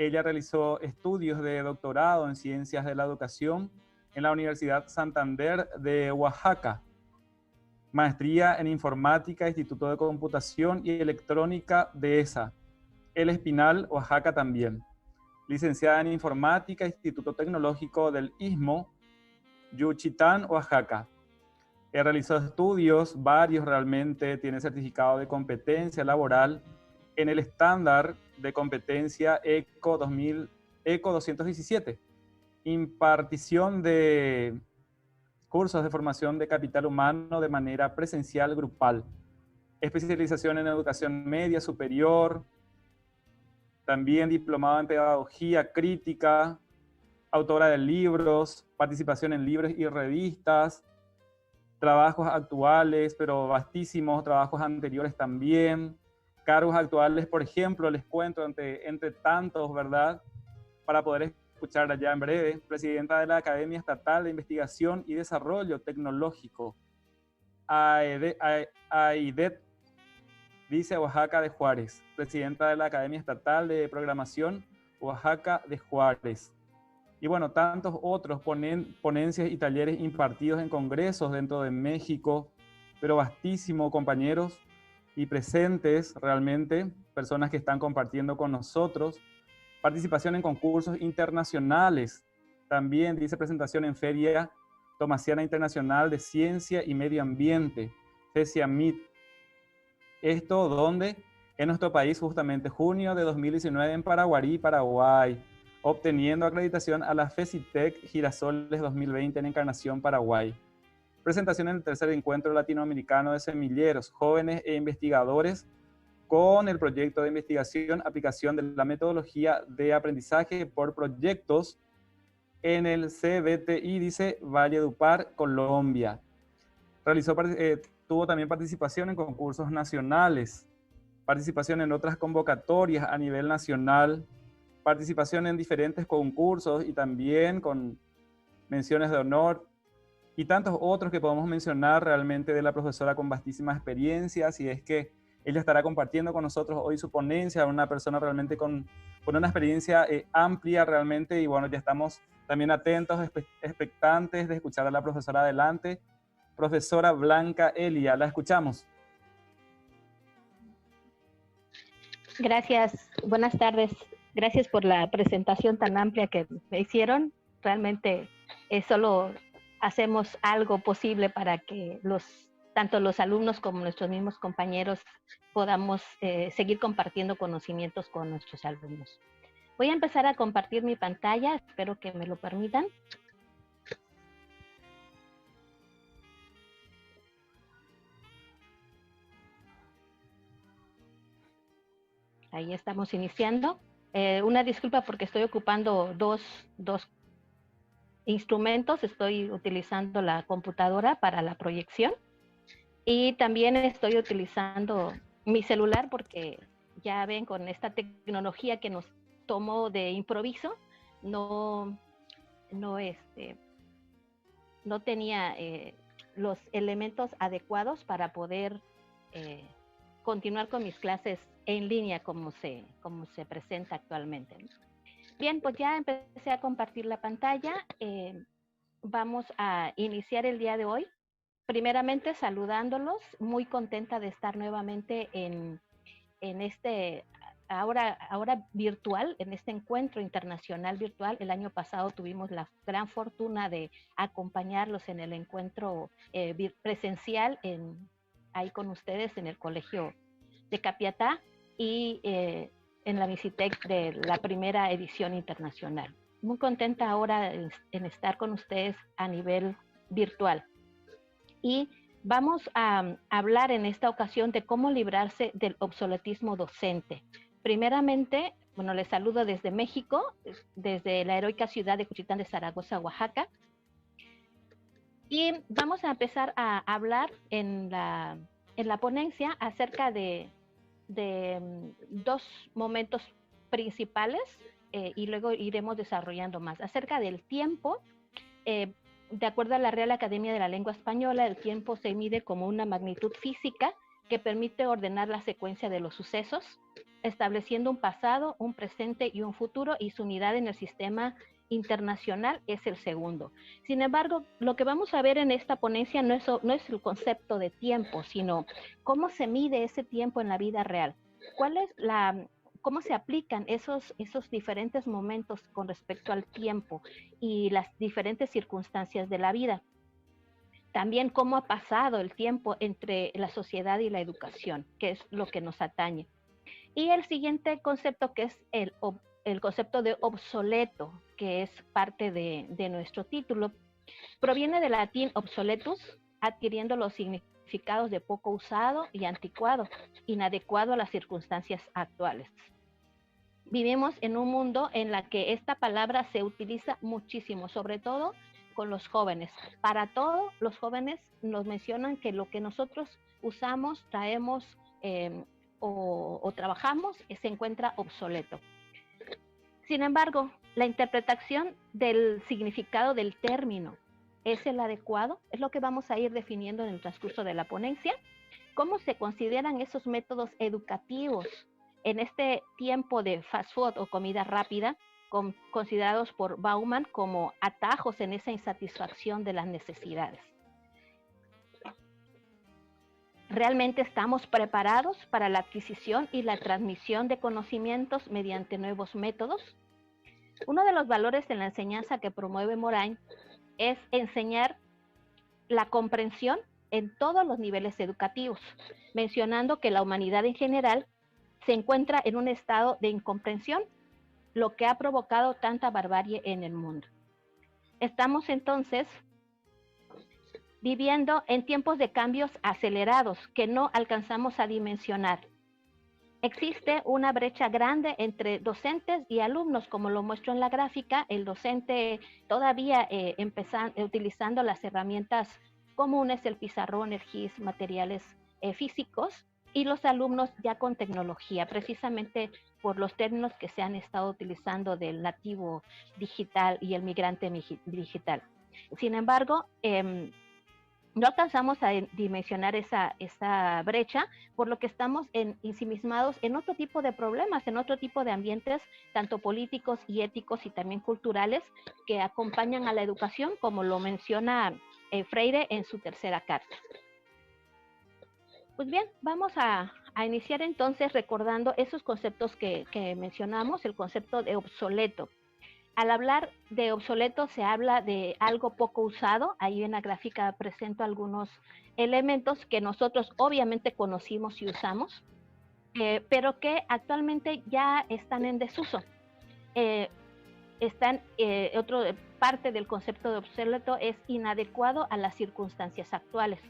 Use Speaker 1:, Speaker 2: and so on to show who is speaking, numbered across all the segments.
Speaker 1: Ella realizó estudios de doctorado en Ciencias de la Educación en la Universidad Santander de Oaxaca, maestría en Informática, Instituto de Computación y Electrónica de ESA, El Espinal, Oaxaca también. Licenciada en Informática, Instituto Tecnológico del Istmo, Yuchitán, Oaxaca. Realizó estudios, varios realmente, tiene certificado de competencia laboral en el estándar de competencia ECO 217, impartición de cursos de formación de capital humano de manera presencial grupal, especialización en educación media superior, también diplomado en pedagogía crítica, autora de libros, participación en libros y revistas, trabajos actuales, pero vastísimos trabajos anteriores también, cargos actuales, por ejemplo, les cuento entre tantos, ¿verdad? Para poder escucharla ya en breve, presidenta de la Academia Estatal de Investigación y Desarrollo Tecnológico, AIDET, dice Oaxaca de Juárez, presidenta de la Academia Estatal de Programación, Oaxaca de Juárez. Y bueno, tantos otros ponencias y talleres impartidos en congresos dentro de México, pero vastísimo, compañeros, y presentes realmente, personas que están compartiendo con nosotros. Participación en concursos internacionales, también dice presentación en Feria Tomasiana Internacional de Ciencia y Medio Ambiente, FECIAMIT. Esto, ¿dónde? En nuestro país, justamente junio de 2019 en Paraguarí, Paraguay, obteniendo acreditación a la FECITEC Girasoles 2020 en Encarnación, Paraguay. Presentación en el tercer encuentro latinoamericano de semilleros, jóvenes e investigadores con el proyecto de investigación, aplicación de la metodología de aprendizaje por proyectos en el CBTI, dice Valledupar, Colombia. Tuvo también participación en concursos nacionales, participación en otras convocatorias a nivel nacional, participación en diferentes concursos y también con menciones de honor y tantos otros que podemos mencionar realmente de la profesora con vastísimas experiencias, y es que ella estará compartiendo con nosotros hoy su ponencia, una persona realmente con una experiencia amplia realmente, y bueno, ya estamos también atentos, expectantes de escuchar a la profesora adelante. Profesora Blanca Elia, la escuchamos.
Speaker 2: Gracias, buenas tardes. Gracias por la presentación tan amplia que me hicieron. Realmente solo hacemos algo posible para que tanto los alumnos como nuestros mismos compañeros podamos seguir compartiendo conocimientos con nuestros alumnos. Voy a empezar a compartir mi pantalla, espero que me lo permitan. Ahí estamos iniciando. Una disculpa porque estoy ocupando dos instrumentos. Estoy utilizando la computadora para la proyección y también estoy utilizando mi celular porque ya ven, con esta tecnología que nos tomó de improviso, no tenía los elementos adecuados para poder continuar con mis clases en línea como se presenta actualmente. Bien, pues ya empecé a compartir la pantalla. Vamos a iniciar el día de hoy. Primeramente saludándolos, muy contenta de estar nuevamente en este ahora virtual, en este encuentro internacional virtual. El año pasado tuvimos la gran fortuna de acompañarlos en el encuentro presencial ahí con ustedes en el Colegio de Capiatá y en la Visitec de la primera edición internacional. Muy contenta ahora en estar con ustedes a nivel virtual. Y vamos a hablar en esta ocasión de cómo librarse del obsoletismo docente. Primeramente, bueno, les saludo desde México, desde la heroica ciudad de Juchitán de Zaragoza, Oaxaca. Y vamos a empezar a hablar en la ponencia acerca de dos momentos principales y luego iremos desarrollando más. Acerca del tiempo, de acuerdo a la Real Academia de la Lengua Española, el tiempo se mide como una magnitud física que permite ordenar la secuencia de los sucesos. estableciendo un pasado, un presente y un futuro, y su unidad en el sistema internacional es el segundo. Sin embargo, lo que vamos a ver en esta ponencia no es el concepto de tiempo, sino cómo se mide ese tiempo en la vida real. ¿Cómo se aplican esos diferentes momentos con respecto al tiempo y las diferentes circunstancias de la vida? También cómo ha pasado el tiempo entre la sociedad y la educación, que es lo que nos atañe. Y el siguiente concepto, que es el concepto de obsoleto, que es parte de nuestro título, proviene del latín obsoletus, adquiriendo los significados de poco usado y anticuado, inadecuado a las circunstancias actuales. Vivimos en un mundo en la que esta palabra se utiliza muchísimo, sobre todo con los jóvenes. Para todo, los jóvenes nos mencionan que lo que nosotros usamos, traemos o trabajamos se encuentra obsoleto. Sin embargo, la interpretación del significado del término, ¿es el adecuado? Es lo que vamos a ir definiendo en el transcurso de la ponencia. ¿Cómo se consideran esos métodos educativos en este tiempo de fast food o comida rápida, considerados por Bauman como atajos en esa insatisfacción de las necesidades? ¿Realmente estamos preparados para la adquisición y la transmisión de conocimientos mediante nuevos métodos? Uno de los valores en la enseñanza que promueve Morain es enseñar la comprensión en todos los niveles educativos, mencionando que la humanidad en general se encuentra en un estado de incomprensión, lo que ha provocado tanta barbarie en el mundo. Estamos entonces viviendo en tiempos de cambios acelerados que no alcanzamos a dimensionar. Existe una brecha grande entre docentes y alumnos, como lo muestro en la gráfica. El docente todavía utilizando las herramientas comunes, el pizarrón, el GIS, materiales físicos, y los alumnos ya con tecnología, precisamente por los términos que se han estado utilizando del nativo digital y el migrante digital. Sin embargo, no alcanzamos a dimensionar esa brecha, por lo que estamos ensimismados en otro tipo de problemas, en otro tipo de ambientes, tanto políticos y éticos y también culturales, que acompañan a la educación, como lo menciona Freire en su tercera carta. Pues bien, vamos a iniciar entonces recordando esos conceptos que mencionamos, el concepto de obsoleto. Al hablar de obsoleto se habla de algo poco usado. Ahí en la gráfica presento algunos elementos que nosotros obviamente conocimos y usamos, pero que actualmente ya están en desuso. Otra parte del concepto de obsoleto es inadecuado a las circunstancias actuales.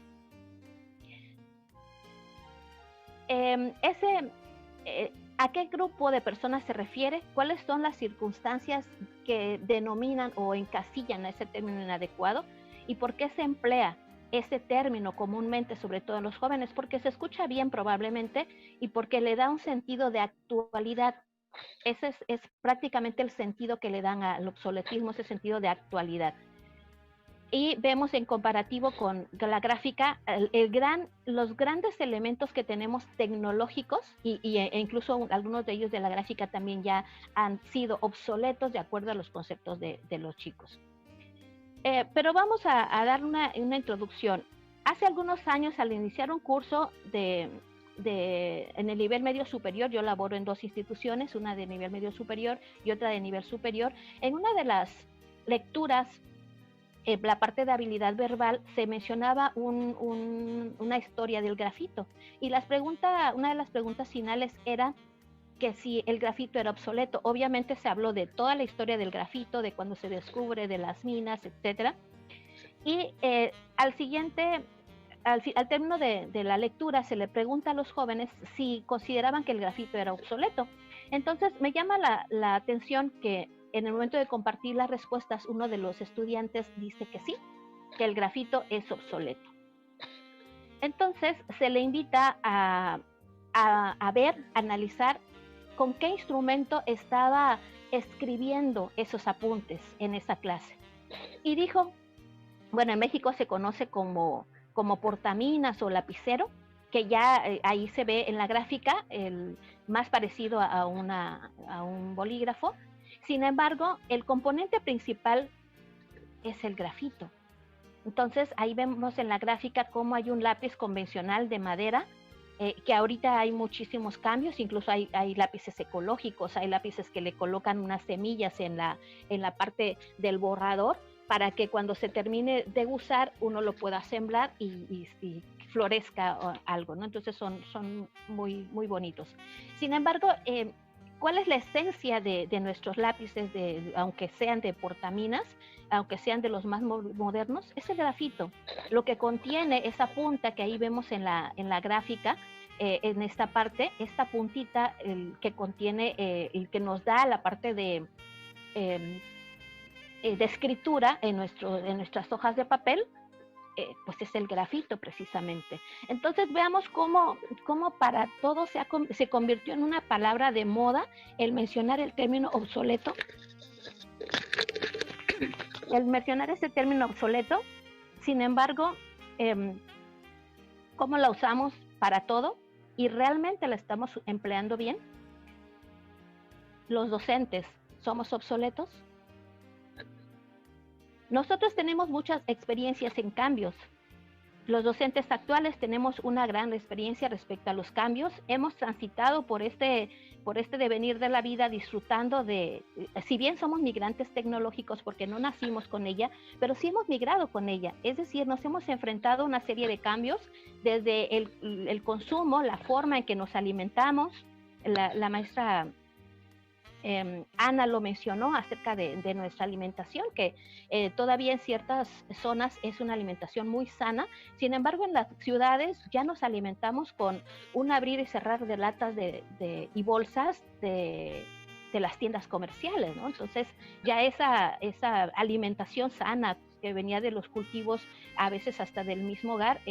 Speaker 2: ¿A qué grupo de personas se refiere? ¿Cuáles son las circunstancias que denominan o encasillan a ese término inadecuado? ¿Y por qué se emplea ese término comúnmente, sobre todo en los jóvenes? Porque se escucha bien probablemente y porque le da un sentido de actualidad. Ese es prácticamente el sentido que le dan al obsoletismo, ese sentido de actualidad. Y vemos en comparativo con la gráfica los grandes elementos que tenemos tecnológicos e incluso algunos de ellos de la gráfica también ya han sido obsoletos de acuerdo a los conceptos de los chicos. Pero vamos a dar una introducción. Hace algunos años, al iniciar un curso en el nivel medio superior, yo laboro en dos instituciones, una de nivel medio superior y otra de nivel superior. En una de las lecturas, la parte de habilidad verbal, se mencionaba una historia del grafito, y una de las preguntas finales era que si el grafito era obsoleto. Obviamente se habló de toda la historia del grafito, de cuando se descubre, de las minas, etcétera. Y al término de la lectura se le pregunta a los jóvenes si consideraban que el grafito era obsoleto. Entonces me llama la atención que en el momento de compartir las respuestas, uno de los estudiantes dice que sí, que el grafito es obsoleto. Entonces se le invita a analizar con qué instrumento estaba escribiendo esos apuntes en esa clase. Y dijo, bueno, en México se conoce como portaminas o lapicero, que ya ahí se ve en la gráfica más parecido a un bolígrafo. Sin embargo, el componente principal es el grafito. Entonces, ahí vemos en la gráfica cómo hay un lápiz convencional de madera, que ahorita hay muchísimos cambios, incluso hay lápices ecológicos, hay lápices que le colocan unas semillas en la parte del borrador para que cuando se termine de usar uno lo pueda sembrar y florezca algo, ¿no? Entonces son muy, muy bonitos. Sin embargo, ¿cuál es la esencia de nuestros lápices, aunque sean de portaminas, aunque sean de los más modernos? Es el grafito. Lo que contiene esa punta que ahí vemos en la gráfica, en esta parte, esta puntita que contiene, el que nos da la parte de escritura en nuestras hojas de papel, pues es el grafito precisamente. Entonces veamos cómo para todos se convirtió en una palabra de moda el mencionar el término obsoleto. El mencionar ese término obsoleto, sin embargo, ¿cómo la usamos para todo? ¿Y realmente la estamos empleando bien? ¿Los docentes somos obsoletos? Nosotros tenemos muchas experiencias en cambios. Los docentes actuales tenemos una gran experiencia respecto a los cambios. Hemos transitado por este devenir de la vida disfrutando si bien somos migrantes tecnológicos porque no nacimos con ella, pero sí hemos migrado con ella. Es decir, nos hemos enfrentado a una serie de cambios desde el consumo, la forma en que nos alimentamos. La maestra Ana lo mencionó acerca de nuestra alimentación, que todavía en ciertas zonas es una alimentación muy sana. Sin embargo, en las ciudades ya nos alimentamos con un abrir y cerrar de latas y bolsas de las tiendas comerciales, ¿no? Entonces ya esa alimentación sana que venía de los cultivos, a veces hasta del mismo hogar,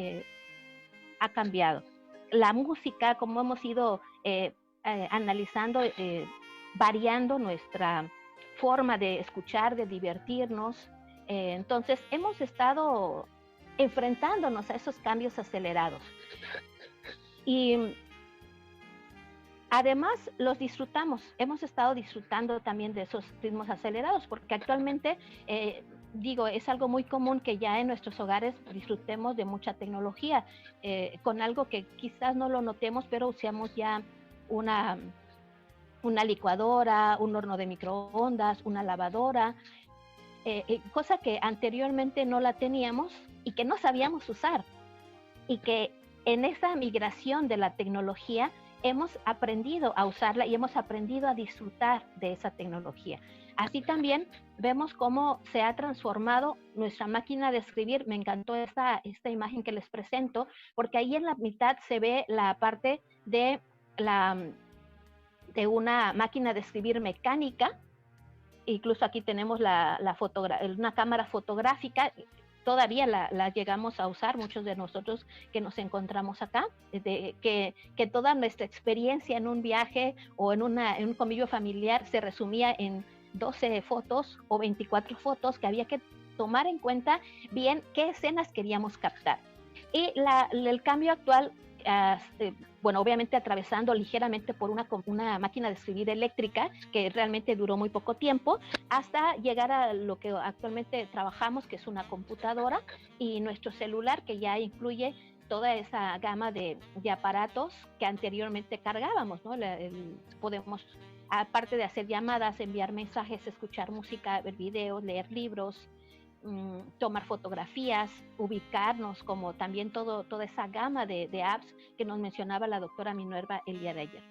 Speaker 2: ha cambiado. La música, como hemos ido analizando, variando nuestra forma de escuchar, de divertirnos. Entonces, hemos estado enfrentándonos a esos cambios acelerados. Y además los disfrutamos. Hemos estado disfrutando también de esos ritmos acelerados, porque actualmente, es algo muy común que ya en nuestros hogares disfrutemos de mucha tecnología, con algo que quizás no lo notemos, pero usamos ya una licuadora, un horno de microondas, una lavadora, cosa que anteriormente no la teníamos y que no sabíamos usar. Y que en esa migración de la tecnología hemos aprendido a usarla y hemos aprendido a disfrutar de esa tecnología. Así también vemos cómo se ha transformado nuestra máquina de escribir. Me encantó esta imagen que les presento, porque ahí en la mitad se ve la parte de una máquina de escribir mecánica. Incluso aquí tenemos una cámara fotográfica. Todavía la llegamos a usar, muchos de nosotros que nos encontramos acá, que toda nuestra experiencia en un viaje o en un convivio familiar se resumía en 12 fotos o 24 fotos que había que tomar en cuenta bien qué escenas queríamos captar. Y el cambio actual, obviamente atravesando ligeramente por una máquina de escribir eléctrica que realmente duró muy poco tiempo, hasta llegar a lo que actualmente trabajamos, que es una computadora, y nuestro celular, que ya incluye toda esa gama de aparatos que anteriormente cargábamos, ¿no? Podemos, aparte de hacer llamadas, enviar mensajes, escuchar música, ver videos, leer libros, tomar fotografías, ubicarnos, como también toda esa gama de apps que nos mencionaba la doctora Minerva el día de ayer.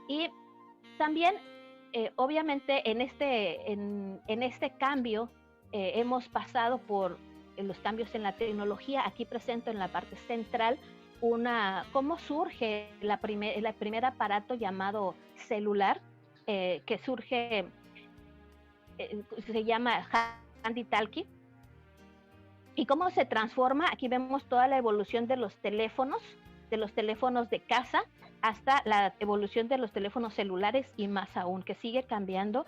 Speaker 2: Y también, obviamente, en este cambio hemos pasado por los cambios en la tecnología. Aquí presento en la parte central cómo surge el primer aparato llamado celular, que surge, se llama Handy Talkie, y cómo se transforma. Aquí vemos toda la evolución de los teléfonos de casa hasta la evolución de los teléfonos celulares y más aún, que sigue cambiando.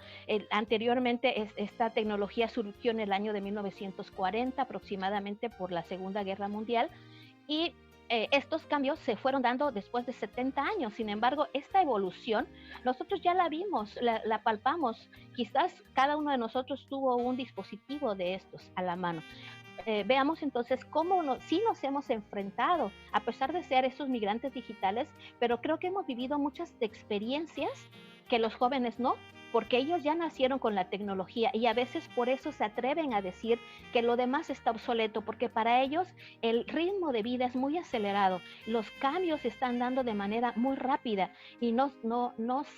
Speaker 2: Anteriormente esta tecnología surgió en el año de 1940 aproximadamente por la Segunda Guerra Mundial, y estos cambios se fueron dando después de 70 años. Sin embargo, esta evolución nosotros ya la vimos, la palpamos. Quizás cada uno de nosotros tuvo un dispositivo de estos a la mano. Veamos entonces cómo sí nos hemos enfrentado, a pesar de ser esos migrantes digitales, pero creo que hemos vivido muchas experiencias que los jóvenes no, porque ellos ya nacieron con la tecnología y a veces por eso se atreven a decir que lo demás está obsoleto, porque para ellos el ritmo de vida es muy acelerado, los cambios se están dando de manera muy rápida y no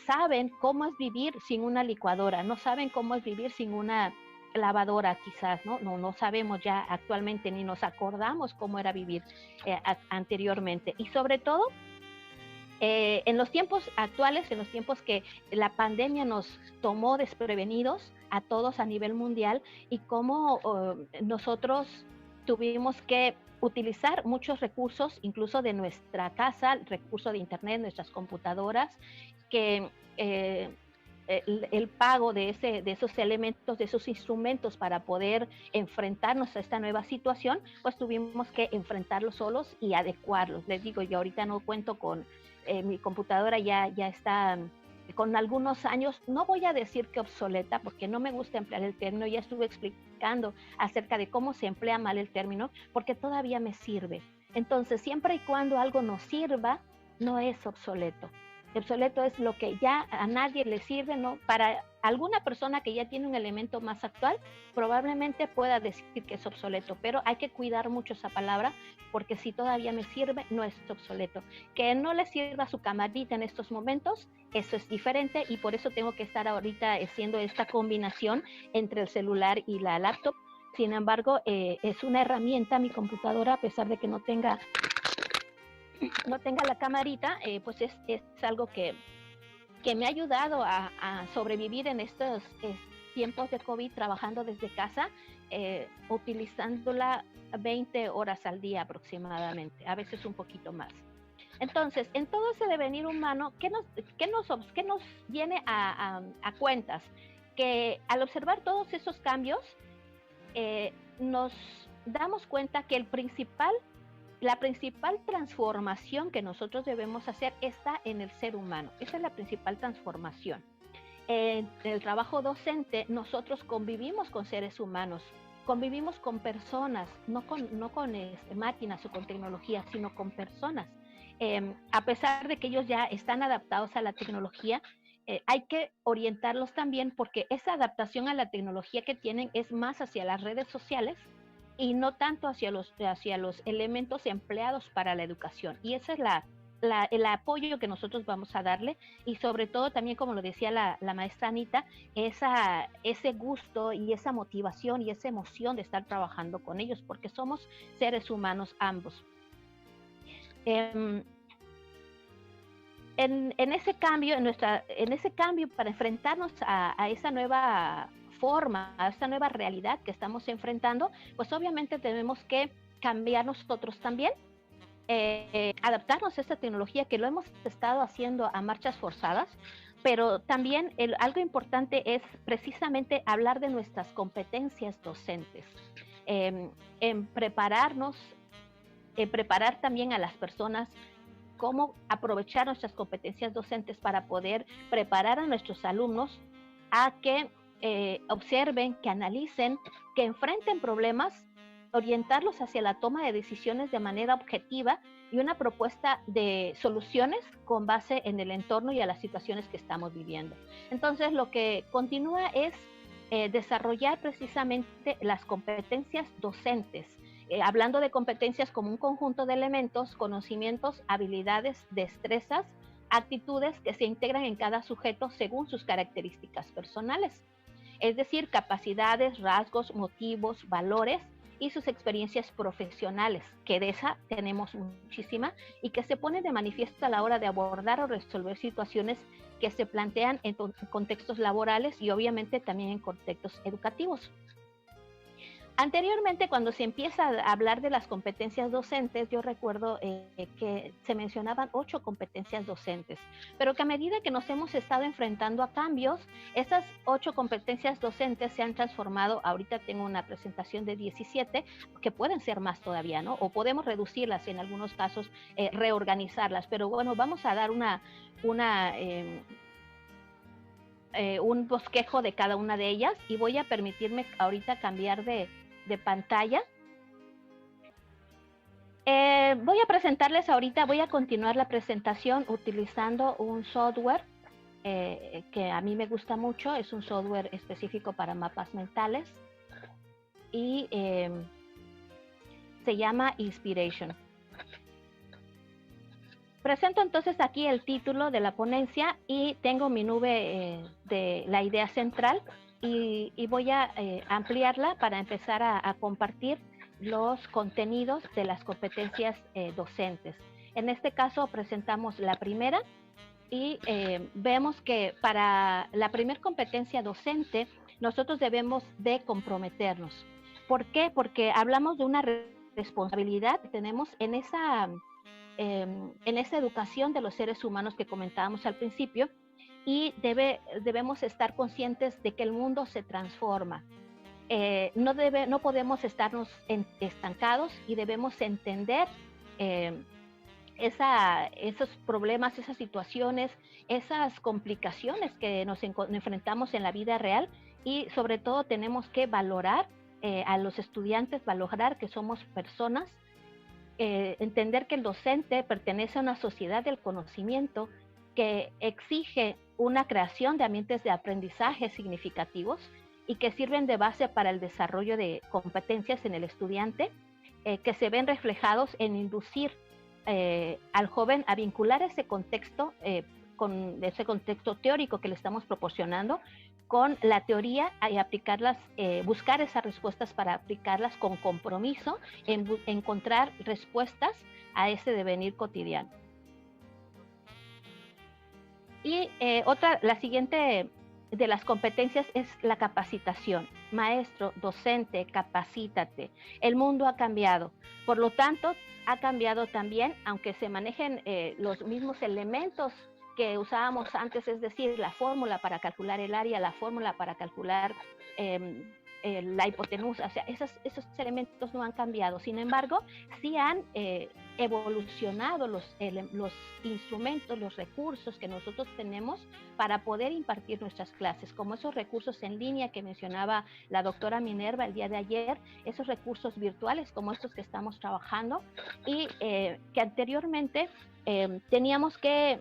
Speaker 2: saben cómo es vivir sin una licuadora, no saben cómo es vivir sin una lavadora quizás, no sabemos ya actualmente ni nos acordamos cómo era vivir anteriormente. Y sobre todo, en los tiempos actuales, en los tiempos que la pandemia nos tomó desprevenidos a todos a nivel mundial y cómo nosotros tuvimos que utilizar muchos recursos, incluso de nuestra casa, recursos de internet, nuestras computadoras, que el pago de esos elementos, de esos instrumentos para poder enfrentarnos a esta nueva situación, pues tuvimos que enfrentarlos solos y adecuarlos. Les digo, yo ahorita no cuento con mi computadora, ya está con algunos años, no voy a decir que obsoleta, porque no me gusta emplear el término, ya estuve explicando acerca de cómo se emplea mal el término, porque todavía me sirve. Entonces, siempre y cuando algo nos sirva, no es obsoleto. Obsoleto es lo que ya a nadie le sirve, ¿no? Para alguna persona que ya tiene un elemento más actual, probablemente pueda decir que es obsoleto, pero hay que cuidar mucho esa palabra, porque si todavía me sirve, no es obsoleto. Que no le sirva su camarita en estos momentos, eso es diferente, y por eso tengo que estar ahorita haciendo esta combinación entre el celular y la laptop. Sin embargo, es una herramienta mi computadora, a pesar de que no tenga la camarita, pues es algo que me ha ayudado a sobrevivir en estos tiempos de COVID trabajando desde casa, utilizándola 20 horas al día aproximadamente, a veces un poquito más. Entonces, en todo ese devenir humano, ¿qué nos viene a cuentas? Que al observar todos esos cambios, nos damos cuenta que la principal transformación que nosotros debemos hacer está en el ser humano. Esa es la principal transformación. En el trabajo docente, nosotros convivimos con seres humanos, convivimos con personas, no con máquinas o con tecnología, sino con personas. A pesar de que ellos ya están adaptados a la tecnología, hay que orientarlos también, porque esa adaptación a la tecnología que tienen es más hacia las redes sociales y no tanto hacia los elementos empleados para la educación. Y ese es el apoyo que nosotros vamos a darle, y sobre todo también, como lo decía la maestra Anita, ese gusto y esa motivación y esa emoción de estar trabajando con ellos, porque somos seres humanos ambos. En ese cambio, para enfrentarnos a esa nueva forma, a esta nueva realidad que estamos enfrentando, pues obviamente tenemos que cambiar nosotros también, adaptarnos a esta tecnología, que lo hemos estado haciendo a marchas forzadas, pero también algo importante es precisamente hablar de nuestras competencias docentes, en preparar también a las personas cómo aprovechar nuestras competencias docentes para poder preparar a nuestros alumnos a que observen, que analicen, que enfrenten problemas, orientarlos hacia la toma de decisiones de manera objetiva y una propuesta de soluciones con base en el entorno y a las situaciones que estamos viviendo. Entonces, lo que continúa es desarrollar precisamente las competencias docentes, hablando de competencias como un conjunto de elementos, conocimientos, habilidades, destrezas, actitudes que se integran en cada sujeto según sus características personales. Es decir, capacidades, rasgos, motivos, valores y sus experiencias profesionales, que de esa tenemos muchísima y que se pone de manifiesto a la hora de abordar o resolver situaciones que se plantean en contextos laborales y obviamente también en contextos educativos. Anteriormente, cuando se empieza a hablar de las competencias docentes, yo recuerdo que se mencionaban 8 competencias docentes, pero que a medida que nos hemos estado enfrentando a cambios, esas 8 competencias docentes se han transformado. Ahorita tengo una presentación de 17, que pueden ser más todavía, ¿no? O podemos reducirlas en algunos casos, reorganizarlas, pero bueno, vamos a dar una un bosquejo de cada una de ellas, y voy a permitirme ahorita cambiar de pantalla. Voy a presentarles ahorita, voy a continuar la presentación utilizando un software que a mí me gusta mucho. Es un software específico para mapas mentales y se llama Inspiration. Presento entonces aquí el título de la ponencia y tengo mi nube de la idea central, y voy a ampliarla para empezar a compartir los contenidos de las competencias docentes. En este caso presentamos la primera y vemos que para la primera competencia docente nosotros debemos de comprometernos. ¿Por qué? Porque hablamos de una responsabilidad que tenemos en esa educación de los seres humanos que comentábamos al principio, y debemos estar conscientes de que el mundo se transforma. No podemos estarnos estancados, y debemos entender esos problemas, esas situaciones, esas complicaciones que nos enfrentamos en la vida real, y sobre todo tenemos que valorar a los estudiantes, valorar que somos personas, entender que el docente pertenece a una sociedad del conocimiento que exige una creación de ambientes de aprendizaje significativos y que sirven de base para el desarrollo de competencias en el estudiante, que se ven reflejados en inducir al joven a vincular ese contexto, con ese contexto teórico que le estamos proporcionando, con la teoría, y aplicarlas, buscar esas respuestas para aplicarlas con compromiso, encontrar respuestas a ese devenir cotidiano. Y la siguiente de las competencias es la capacitación. Maestro, docente, capacítate. El mundo ha cambiado. Por lo tanto, ha cambiado también, aunque se manejen los mismos elementos que usábamos antes, es decir, la fórmula para calcular el área, la fórmula para calcular la hipotenusa, o sea, esos elementos no han cambiado. Sin embargo, sí han evolucionado los instrumentos, los recursos que nosotros tenemos para poder impartir nuestras clases, como esos recursos en línea que mencionaba la doctora Minerva el día de ayer, esos recursos virtuales como estos que estamos trabajando, y que anteriormente teníamos que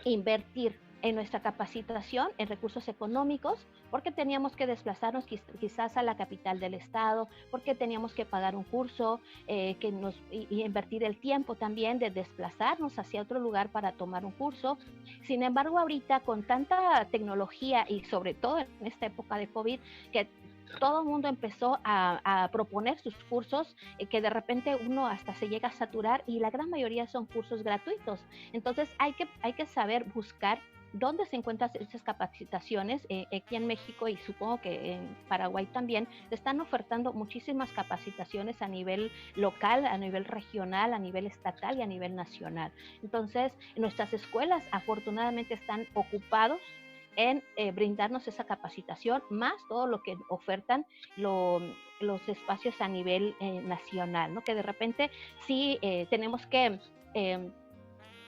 Speaker 2: invertir en nuestra capacitación en recursos económicos, porque teníamos que desplazarnos quizás a la capital del estado, porque teníamos que pagar un curso, y invertir el tiempo también de desplazarnos hacia otro lugar para tomar un curso. Sin embargo, ahorita con tanta tecnología, y sobre todo en esta época de COVID, que todo el mundo empezó a proponer sus cursos, que de repente uno hasta se llega a saturar, y la gran mayoría son cursos gratuitos. Entonces hay que saber buscar dónde se encuentran esas capacitaciones. Aquí en México, y supongo que en Paraguay también, se están ofertando muchísimas capacitaciones a nivel local, a nivel regional, a nivel estatal y a nivel nacional. Entonces, nuestras escuelas afortunadamente están ocupados en brindarnos esa capacitación, más todo lo que ofertan los espacios a nivel nacional, ¿no? Que de repente sí tenemos que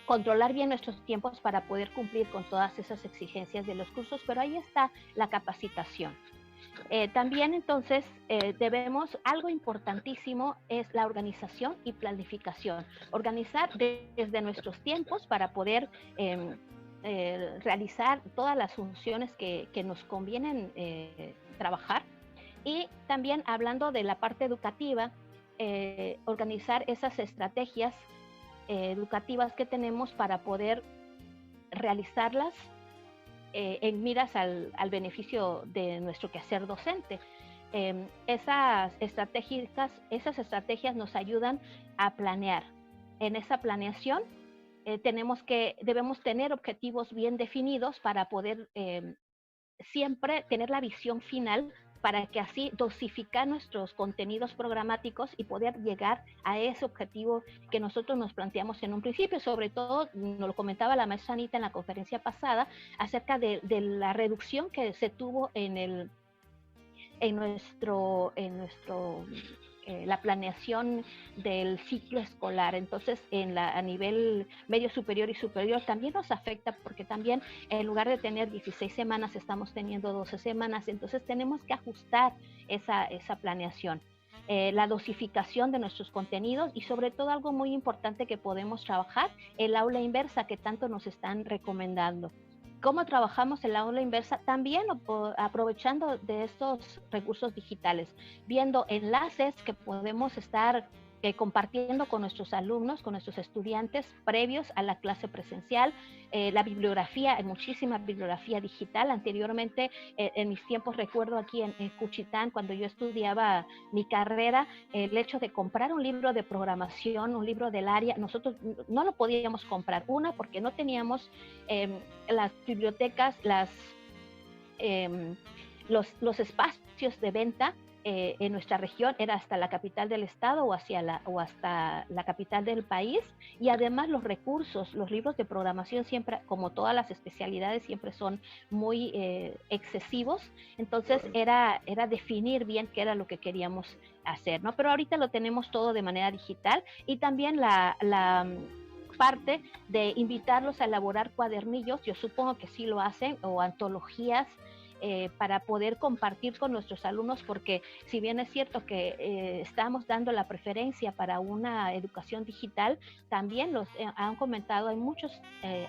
Speaker 2: controlar bien nuestros tiempos para poder cumplir con todas esas exigencias de los cursos, pero ahí está la capacitación. También entonces debemos, algo importantísimo es la organización y planificación. Organizar desde nuestros tiempos para poder realizar todas las funciones que nos convienen trabajar. Y también, hablando de la parte educativa, organizar esas estrategias educativas que tenemos para poder realizarlas en miras al beneficio de nuestro quehacer docente. Esas estrategias nos ayudan a planear. En esa planeación debemos tener objetivos bien definidos para poder siempre tener la visión final para que así dosificar nuestros contenidos programáticos y poder llegar a ese objetivo que nosotros nos planteamos en un principio. Sobre todo, nos lo comentaba la maestra Anita en la conferencia pasada, acerca de la reducción que se tuvo en la planeación del ciclo escolar. Entonces, a nivel medio superior y superior también nos afecta, porque también en lugar de tener 16 semanas, estamos teniendo 12 semanas. Entonces, tenemos que ajustar esa planeación. La dosificación de nuestros contenidos y sobre todo algo muy importante que podemos trabajar, el aula inversa que tanto nos están recomendando. ¿Cómo trabajamos el aula inversa? También aprovechando de estos recursos digitales, viendo enlaces que podemos estar compartiendo con nuestros alumnos, con nuestros estudiantes previos a la clase presencial, la bibliografía, muchísima bibliografía digital. Anteriormente, en mis tiempos, recuerdo aquí en Cuchitán, cuando yo estudiaba mi carrera, el hecho de comprar un libro de programación, un libro del área, nosotros no lo podíamos comprar. Una, porque no teníamos las bibliotecas, los espacios de venta en nuestra región, era hasta la capital del estado o hasta la capital del país, y además los recursos, los libros de programación siempre, como todas las especialidades, siempre son muy excesivos. Entonces era definir bien qué era lo que queríamos hacer, ¿no? Pero ahorita lo tenemos todo de manera digital, y también la parte de invitarlos a elaborar cuadernillos, yo supongo que sí lo hacen, o antologías, para poder compartir con nuestros alumnos, porque si bien es cierto que estamos dando la preferencia para una educación digital, también han comentado, hay muchos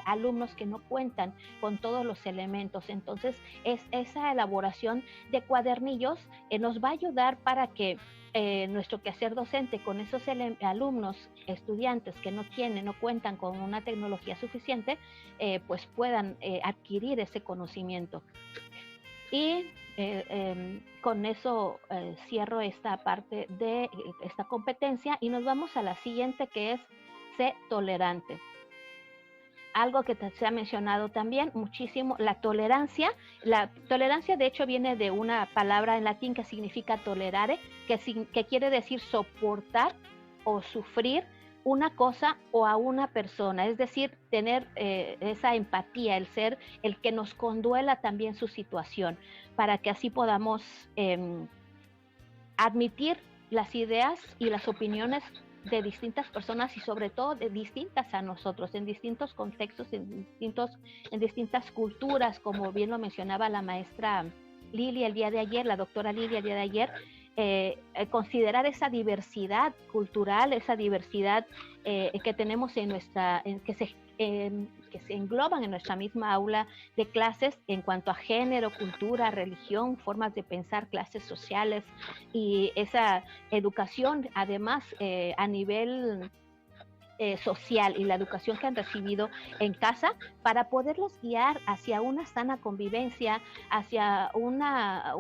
Speaker 2: alumnos que no cuentan con todos los elementos. Entonces, esa elaboración de cuadernillos nos va a ayudar para que nuestro quehacer docente con esos alumnos, estudiantes que no cuentan con una tecnología suficiente, pues puedan adquirir ese conocimiento. Y con eso cierro esta parte de esta competencia y nos vamos a la siguiente, que es sé tolerante. Algo que se ha mencionado también muchísimo, la tolerancia. La tolerancia de hecho viene de una palabra en latín que significa tolerare, que quiere decir soportar o sufrir una cosa o a una persona, es decir, tener esa empatía, el ser el que nos conduela también su situación, para que así podamos admitir las ideas y las opiniones de distintas personas, y sobre todo de distintas a nosotros, en distintos contextos, en distintas culturas, como bien lo mencionaba la maestra Lili el día de ayer, la doctora Lili el día de ayer. Considerar esa diversidad cultural, esa diversidad que tenemos que se engloban en nuestra misma aula de clases, en cuanto a género, cultura, religión, formas de pensar, clases sociales, y esa educación además a nivel social, y la educación que han recibido en casa, para poderlos guiar hacia una sana convivencia, hacia una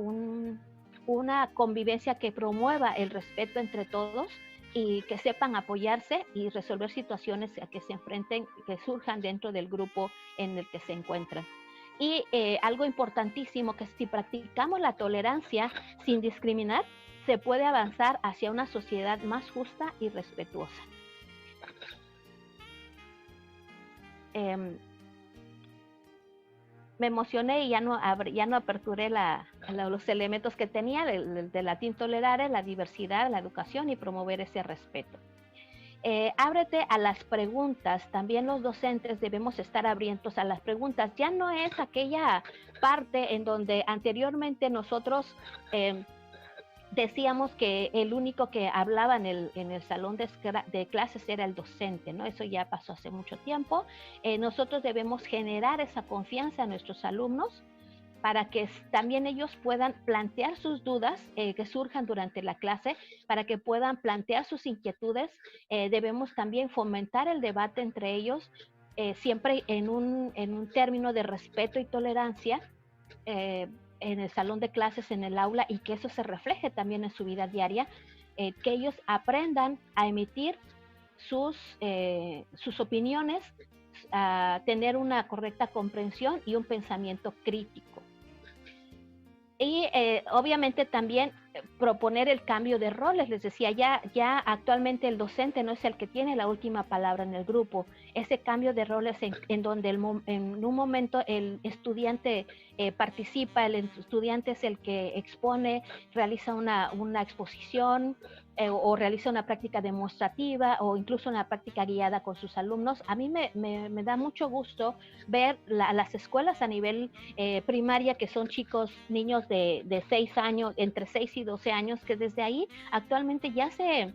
Speaker 2: convivencia que promueva el respeto entre todos, y que sepan apoyarse y resolver situaciones a que se enfrenten, que surjan dentro del grupo en el que se encuentran. Y algo importantísimo, que si practicamos la tolerancia sin discriminar, se puede avanzar hacia una sociedad más justa y respetuosa. Me emocioné y ya no aperturé los elementos que tenía de latín tolerare, la diversidad, la educación y promover ese respeto. Ábrete a las preguntas. También los docentes debemos estar abiertos a las preguntas. Ya no es aquella parte en donde anteriormente nosotros decíamos que el único que hablaba en el salón de clases era el docente, ¿no? Eso ya pasó hace mucho tiempo. Nosotros debemos generar esa confianza a nuestros alumnos, para que también ellos puedan plantear sus dudas que surjan durante la clase, para que puedan plantear sus inquietudes. Debemos también fomentar el debate entre ellos, siempre en un término de respeto y tolerancia, en el salón de clases, en el aula, y que eso se refleje también en su vida diaria, que ellos aprendan a emitir sus opiniones, a tener una correcta comprensión y un pensamiento crítico. Y obviamente también proponer el cambio de roles. Les decía, ya actualmente el docente no es el que tiene la última palabra en el grupo. Ese cambio de roles en donde en un momento el estudiante participa, el estudiante es el que expone, realiza una exposición, o realiza una práctica demostrativa o incluso una práctica guiada con sus alumnos. A mí me da mucho gusto ver las escuelas a nivel primaria, que son chicos, niños de 6 años, entre 6 y 12 años, que desde ahí actualmente ya se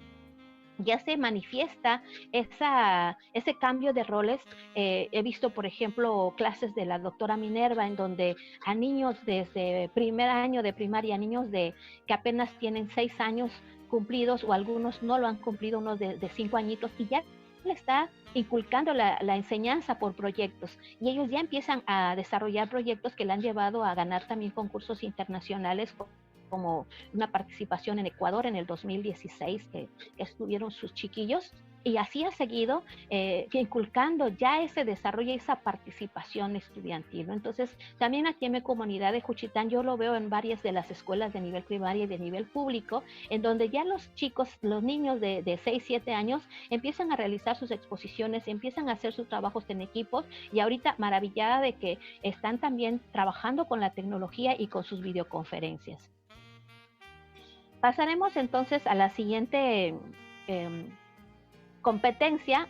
Speaker 2: manifiesta ese cambio de roles. He visto, por ejemplo, clases de la doctora Minerva, en donde a niños desde primer año de primaria, niños que apenas tienen 6 años cumplidos, o algunos no lo han cumplido, unos de 5 añitos, y ya le está inculcando la enseñanza por proyectos, y ellos ya empiezan a desarrollar proyectos que le han llevado a ganar también concursos internacionales, como una participación en Ecuador en el 2016, que estuvieron sus chiquillos, y así ha seguido inculcando ya ese desarrollo y esa participación estudiantil, ¿no? Entonces, también aquí en mi comunidad de Juchitán, yo lo veo en varias de las escuelas de nivel primaria y de nivel público, en donde ya los chicos, los niños de 6, 7 años, empiezan a realizar sus exposiciones, empiezan a hacer sus trabajos en equipos, y ahorita maravillada de que están también trabajando con la tecnología y con sus videoconferencias. Pasaremos entonces a la siguiente competencia,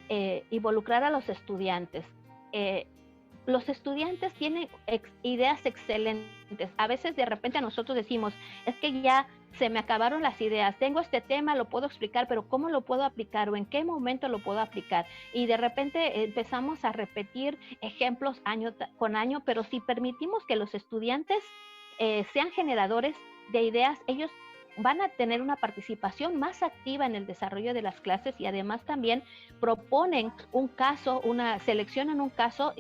Speaker 2: involucrar a los estudiantes. Los estudiantes tienen ideas excelentes. A veces de repente a nosotros decimos, es que ya se me acabaron las ideas, tengo este tema, lo puedo explicar, pero ¿cómo lo puedo aplicar o en qué momento lo puedo aplicar? Y de repente empezamos a repetir ejemplos año con año, pero si permitimos que los estudiantes sean generadores de ideas, ellos van a tener una participación más activa en el desarrollo de las clases, y además también proponen un caso, seleccionan un caso,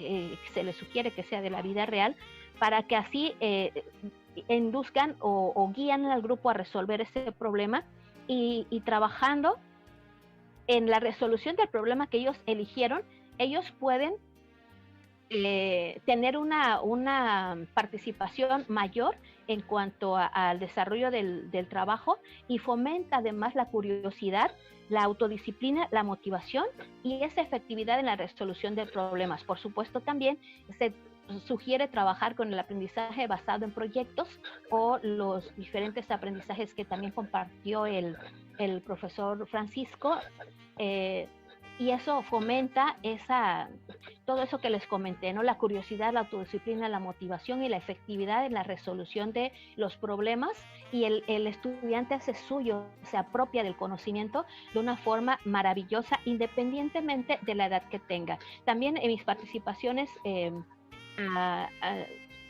Speaker 2: se les sugiere que sea de la vida real, para que así induzcan o guían al grupo a resolver ese problema, y trabajando en la resolución del problema que ellos eligieron, ellos pueden tener una participación mayor en cuanto al desarrollo del trabajo, y fomenta además la curiosidad, la autodisciplina, la motivación y esa efectividad en la resolución de problemas. Por supuesto, también se sugiere trabajar con el aprendizaje basado en proyectos, o los diferentes aprendizajes que también compartió el profesor Francisco, y eso fomenta todo eso que les comenté, ¿no? La curiosidad, la autodisciplina, la motivación y la efectividad en la resolución de los problemas, y el estudiante hace suyo, se apropia del conocimiento de una forma maravillosa, independientemente de la edad que tenga. También en mis participaciones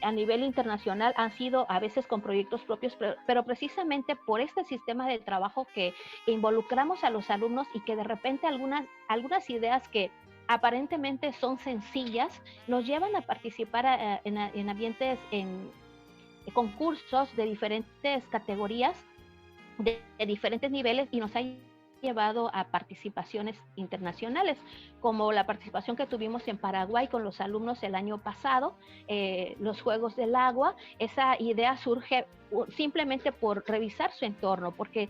Speaker 2: a nivel internacional han sido a veces con proyectos propios, pero precisamente por este sistema de trabajo que involucramos a los alumnos, y que de repente algunas ideas que aparentemente son sencillas nos llevan a participar en ambientes, en concursos de diferentes categorías, de diferentes niveles, y nos ha llevado a participaciones internacionales, como la participación que tuvimos en Paraguay con los alumnos el año pasado, los Juegos del Agua. Esa idea surge simplemente por revisar su entorno, porque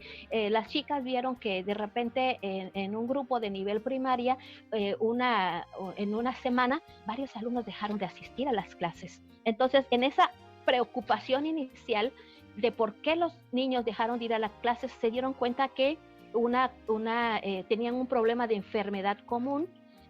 Speaker 2: las chicas vieron que de repente en un grupo de nivel primaria, en una semana, varios alumnos dejaron de asistir a las clases. Entonces, en esa preocupación inicial de por qué los niños dejaron de ir a las clases, se dieron cuenta que tenían un problema de enfermedad común,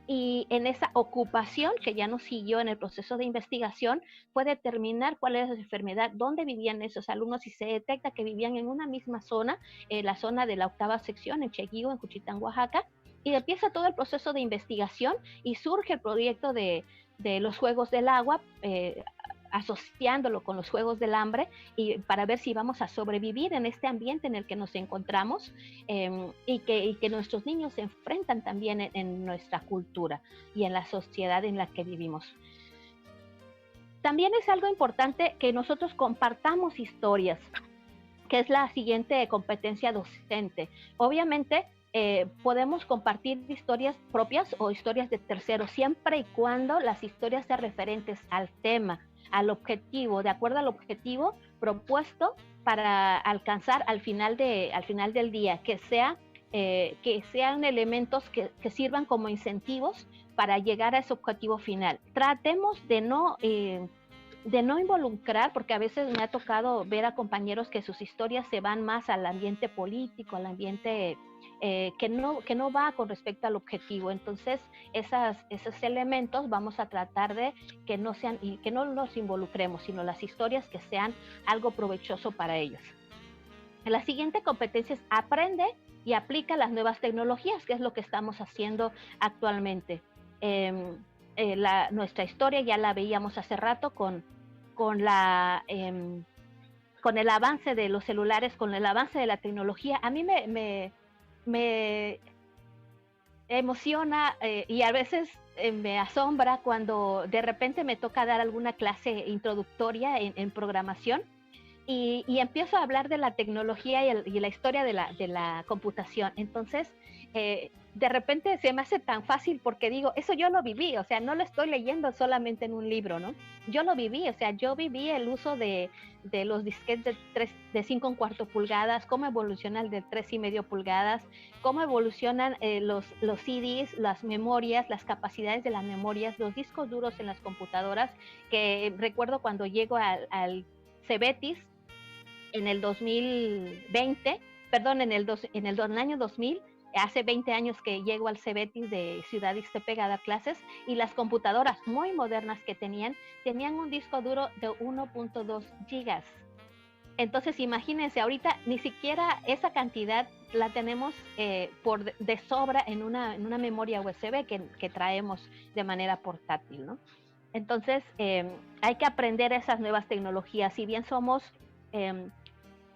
Speaker 2: y en esa ocupación, que ya nos siguió en el proceso de investigación, fue determinar cuál era esa enfermedad, dónde vivían esos alumnos, y se detecta que vivían en una misma zona, la zona de la 8ª sección, en Cheguío, en Juchitán, Oaxaca, y empieza todo el proceso de investigación, y surge el proyecto de los Juegos del Agua, asociándolo con los Juegos del Hambre, y para ver si vamos a sobrevivir en este ambiente en el que nos encontramos, y que nuestros niños se enfrentan también en nuestra cultura y en la sociedad en la que vivimos. También es algo importante que nosotros compartamos historias, que es la siguiente competencia docente. Obviamente, podemos compartir historias propias o historias de terceros, siempre y cuando las historias sean referentes al tema, al objetivo. De acuerdo al objetivo, propuesto para alcanzar al final del día, que sean elementos que sirvan como incentivos para llegar a ese objetivo final. Tratemos de no involucrar, porque a veces me ha tocado ver a compañeros que sus historias se van más al ambiente político, al ambiente que no va con respecto al objetivo. Entonces, esos elementos vamos a tratar de que no sean, y que no los involucremos, sino las historias que sean algo provechoso para ellos. La siguiente competencia es aprende y aplica las nuevas tecnologías, que es lo que estamos haciendo actualmente. Nuestra historia ya la veíamos hace rato con el avance de los celulares, con el avance de la tecnología. A mí me emociona y a veces me asombra cuando de repente me toca dar alguna clase introductoria en programación y empiezo a hablar de la tecnología y la historia de la computación. Entonces, de repente se me hace tan fácil porque digo, eso yo lo viví, o sea, no lo estoy leyendo solamente en un libro, ¿no? Yo lo viví, o sea, yo viví el uso de los disquetes de 5 1/4 pulgadas, cómo evoluciona el de 3,5 pulgadas, cómo evolucionan los CDs, las memorias, las capacidades de las memorias, los discos duros en las computadoras, que recuerdo cuando llego al Cebetis en el 2020, perdón, en el año 2000, hace 20 años que llego al Cebetis de Ciudad Ixtepec a dar clases, y las computadoras muy modernas que tenían un disco duro de 1.2 gigas. Entonces, imagínense, ahorita ni siquiera esa cantidad la tenemos de sobra en una memoria USB que traemos de manera portátil, ¿no? Entonces, hay que aprender esas nuevas tecnologías. Si bien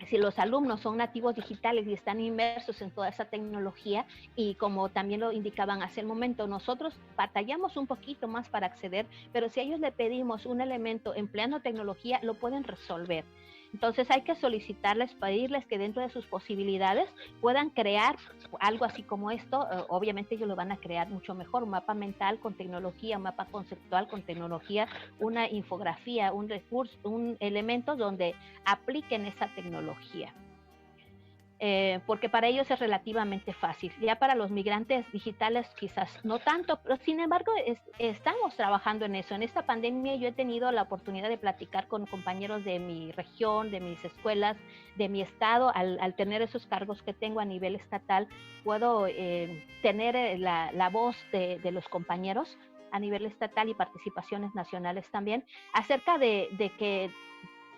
Speaker 2: si los alumnos son nativos digitales y están inmersos en toda esa tecnología, y como también lo indicaban hace un momento, nosotros batallamos un poquito más para acceder, pero si a ellos le pedimos un elemento empleando tecnología, lo pueden resolver. Entonces hay que solicitarles, pedirles que dentro de sus posibilidades puedan crear algo así como esto. Obviamente ellos lo van a crear mucho mejor, un mapa mental con tecnología, un mapa conceptual con tecnología, una infografía, un recurso, un elemento donde apliquen esa tecnología. Porque para ellos es relativamente fácil. Ya para los migrantes digitales quizás no tanto, pero sin embargo estamos trabajando en eso. En esta pandemia yo he tenido la oportunidad de platicar con compañeros de mi región, de mis escuelas, de mi estado. Al tener esos cargos que tengo a nivel estatal, puedo tener la voz de los compañeros a nivel estatal y participaciones nacionales también, acerca de que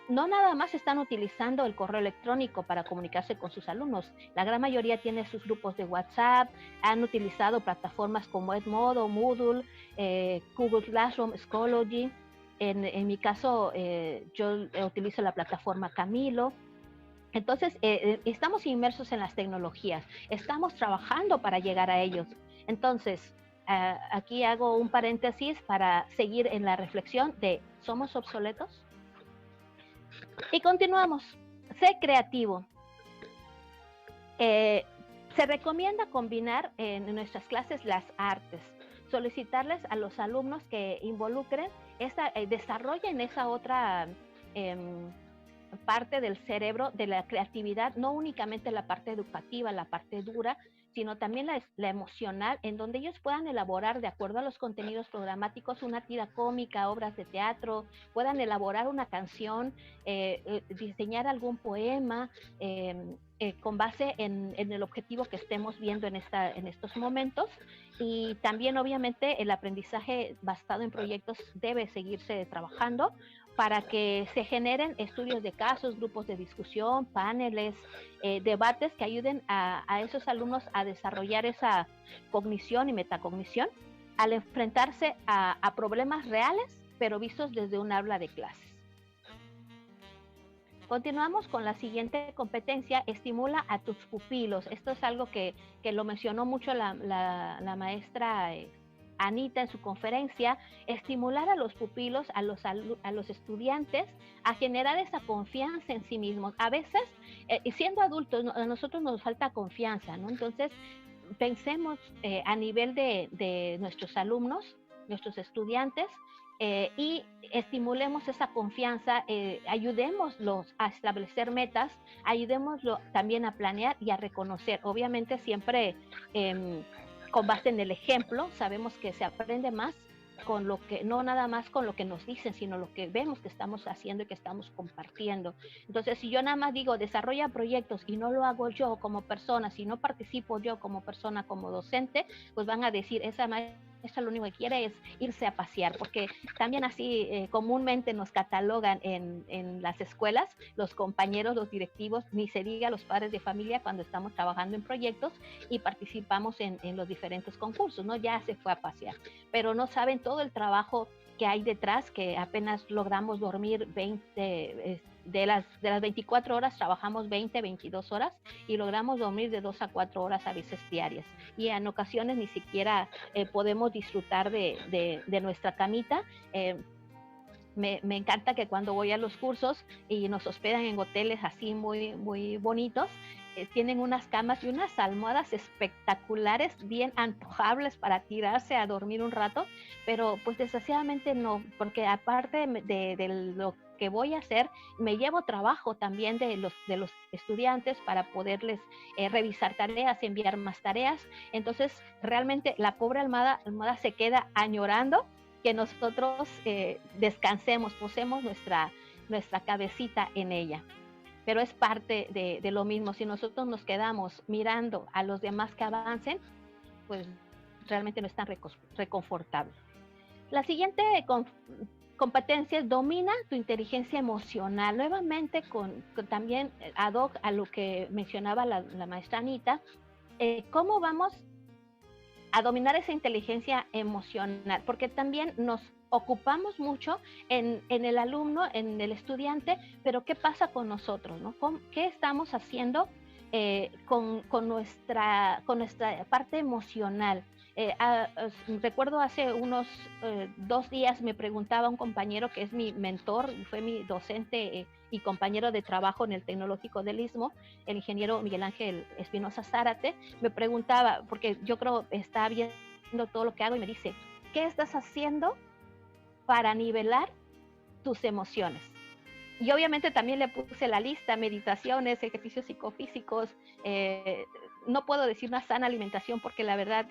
Speaker 2: no nada más están utilizando el correo electrónico para comunicarse con sus alumnos. La gran mayoría tiene sus grupos de WhatsApp, han utilizado plataformas como Edmodo, Moodle, Google Classroom, Schoology. En mi caso, yo utilizo la plataforma Camilo. Entonces, estamos inmersos en las tecnologías, estamos trabajando para llegar a ellos. Entonces, aquí hago un paréntesis para seguir en la reflexión de ¿somos obsoletos? Y continuamos. Sé creativo. Se recomienda combinar en nuestras clases las artes, solicitarles a los alumnos que involucren, desarrollen esa otra parte del cerebro de la creatividad, no únicamente la parte educativa, la parte dura, sino también la emocional, en donde ellos puedan elaborar, de acuerdo a los contenidos programáticos, una tira cómica, obras de teatro, puedan elaborar una canción, diseñar algún poema, con base en el objetivo que estemos viendo en estos momentos. Y también, obviamente, el aprendizaje basado en proyectos debe seguirse trabajando para que se generen estudios de casos, grupos de discusión, paneles, debates que ayuden a esos alumnos a desarrollar esa cognición y metacognición al enfrentarse a problemas reales, pero vistos desde un aula de clases. Continuamos con la siguiente competencia: estimula a tus pupilos. Esto es algo que lo mencionó mucho la maestra Anita en su conferencia. Estimular a los pupilos, a los estudiantes, a generar esa confianza en sí mismos. A veces, siendo adultos, a nosotros nos falta confianza, ¿no? Entonces, pensemos a nivel de nuestros alumnos, nuestros estudiantes, y estimulemos esa confianza, ayudémoslos a establecer metas, ayudémoslo también a planear y a reconocer. Obviamente siempre con base en el ejemplo, sabemos que se aprende más con lo que, no nada más con lo que nos dicen, sino lo que vemos que estamos haciendo y que estamos compartiendo. Entonces, si yo nada más digo, desarrolla proyectos y no lo hago yo como persona, si no participo yo como persona, como docente, pues van a decir, esa maestra lo único que quiere es irse a pasear, porque también así comúnmente nos catalogan en las escuelas, los compañeros, los directivos, ni se diga los padres de familia cuando estamos trabajando en proyectos y participamos en los diferentes concursos, ¿no? Ya se fue a pasear, pero no saben todo el trabajo que hay detrás, que apenas logramos dormir 20, de las 24 horas trabajamos 20, 22 horas y logramos dormir de 2 a 4 horas a veces diarias. Y en ocasiones ni siquiera podemos disfrutar de nuestra camita. Me encanta que cuando voy a los cursos y nos hospedan en hoteles así muy, muy bonitos, tienen unas camas y unas almohadas espectaculares, bien antojables para tirarse a dormir un rato, pero pues desgraciadamente no, porque aparte de lo que voy a hacer, me llevo trabajo también de los estudiantes para poderles revisar tareas, enviar más tareas. Entonces, realmente la pobre almohada se queda añorando que nosotros descansemos, posemos nuestra cabecita en ella. Pero es parte de lo mismo. Si nosotros nos quedamos mirando a los demás que avancen, pues realmente no es tan reconfortable. La siguiente competencia es domina tu inteligencia emocional. Nuevamente, con también ad hoc a lo que mencionaba la maestra Anita, ¿cómo vamos a dominar esa inteligencia emocional? Porque también nos ocupamos mucho en el alumno, en el estudiante, pero ¿qué pasa con nosotros, ¿no? ¿Qué estamos haciendo con nuestra parte emocional? Recuerdo hace unos 2 días me preguntaba un compañero que es mi mentor, fue mi docente y compañero de trabajo en el Tecnológico del Istmo, el ingeniero Miguel Ángel Espinosa Zárate, me preguntaba, porque yo creo está viendo todo lo que hago y me dice, ¿qué estás haciendo para nivelar tus emociones? Y obviamente también le puse la lista, meditaciones, ejercicios psicofísicos, no puedo decir una sana alimentación porque la verdad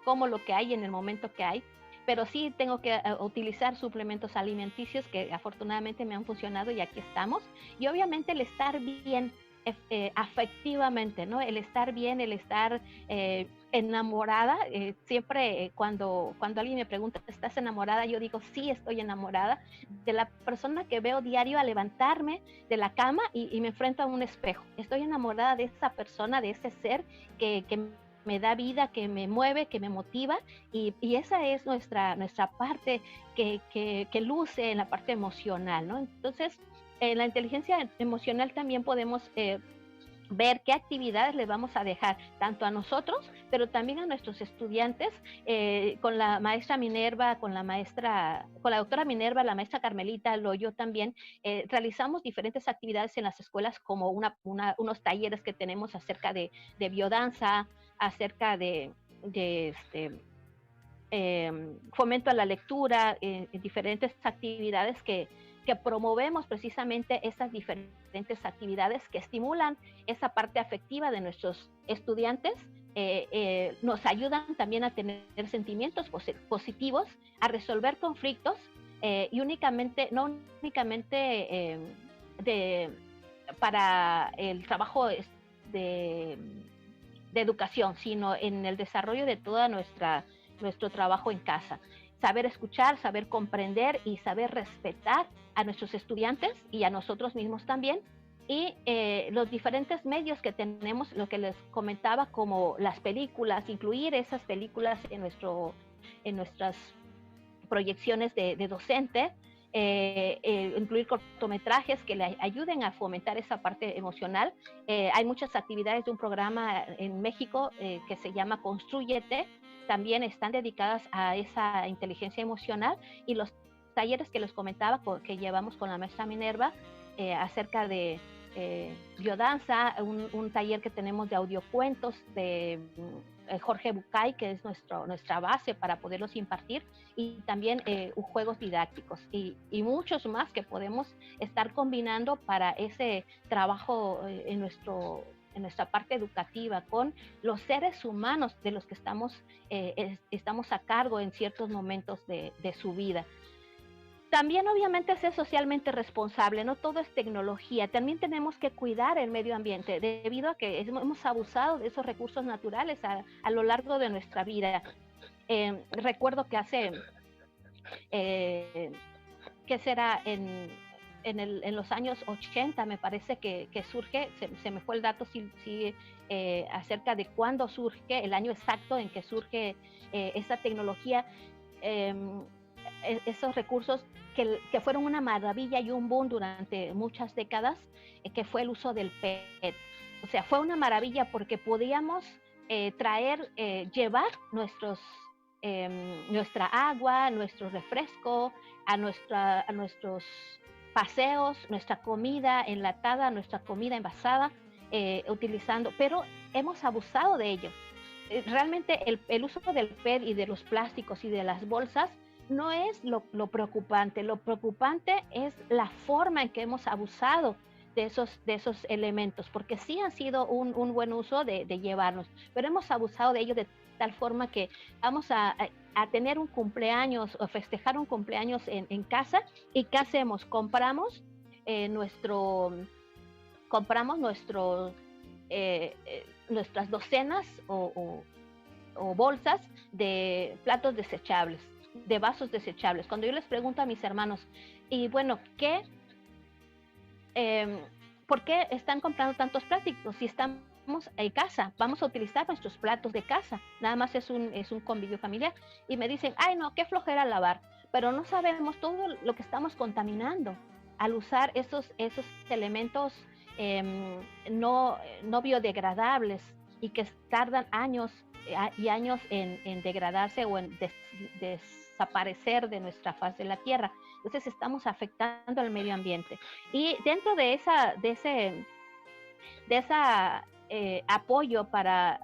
Speaker 2: como lo que hay en el momento que hay, pero sí tengo que utilizar suplementos alimenticios que afortunadamente me han funcionado y aquí estamos. Y obviamente el estar bien afectivamente, ¿no? El estar bien, el estar enamorada. Siempre cuando alguien me pregunta, ¿estás enamorada? Yo digo, sí, estoy enamorada de la persona que veo diario a levantarme de la cama y me enfrento a un espejo. Estoy enamorada de esa persona, de ese ser que me da vida, que me mueve, que me motiva, y esa es nuestra parte que luce en la parte emocional, ¿no? Entonces, en la inteligencia emocional también podemos ver qué actividades les vamos a dejar tanto a nosotros, pero también a nuestros estudiantes, con la maestra Minerva, con la doctora Minerva, la maestra Carmelita, yo también, realizamos diferentes actividades en las escuelas como unos talleres que tenemos acerca de biodanza, acerca de fomento a la lectura, diferentes actividades que promovemos precisamente esas diferentes actividades que estimulan esa parte afectiva de nuestros estudiantes, nos ayudan también a tener sentimientos positivos, a resolver conflictos y no únicamente para el trabajo de educación, sino en el desarrollo de toda nuestro trabajo en casa. Saber escuchar, saber comprender y saber respetar a nuestros estudiantes y a nosotros mismos también. Y los diferentes medios que tenemos, lo que les comentaba, como las películas, incluir esas películas en nuestras proyecciones de docente, incluir cortometrajes que le ayuden a fomentar esa parte emocional. Hay muchas actividades de un programa en México que se llama Constrúyete, también están dedicadas a esa inteligencia emocional, y los talleres que les comentaba que llevamos con la maestra Minerva acerca de biodanza, un taller que tenemos de audiocuentos, de Jorge Bucay, que es nuestra base para poderlos impartir, y también juegos didácticos y muchos más que podemos estar combinando para ese trabajo en nuestra parte educativa con los seres humanos de los que estamos a cargo en ciertos momentos de su vida. También obviamente ser socialmente responsable, no todo es tecnología, también tenemos que cuidar el medio ambiente debido a que hemos abusado de esos recursos naturales a lo largo de nuestra vida. Recuerdo que hace, ¿qué será? En los años 80 me parece que surge, se me fue el dato acerca de cuándo surge, el año exacto en que surge esa tecnología, esos recursos que fueron una maravilla y un boom durante muchas décadas, que fue el uso del PET. O sea, fue una maravilla porque podíamos llevar nuestra agua, nuestro refresco, a nuestros paseos, nuestra comida enlatada, nuestra comida envasada, utilizando, pero hemos abusado de ello. Realmente el uso del PET y de los plásticos y de las bolsas no es lo preocupante es la forma en que hemos abusado de esos elementos, porque sí han sido un buen uso de llevarnos, pero hemos abusado de ello de tal forma que vamos a tener un cumpleaños o festejar un cumpleaños en casa, y ¿qué hacemos? Compramos nuestras docenas o bolsas de platos desechables, de vasos desechables. Cuando yo les pregunto a mis hermanos, y bueno, ¿por qué están comprando tantos plásticos si estamos en casa? Vamos a utilizar nuestros platos de casa, nada más es un convivio familiar. Y me dicen, ay no, qué flojera lavar, pero no sabemos todo lo que estamos contaminando al usar esos elementos no biodegradables y que tardan años y años en degradarse o en desaparecer de nuestra faz de la tierra. Entonces estamos afectando al medio ambiente. Y dentro de esa apoyo para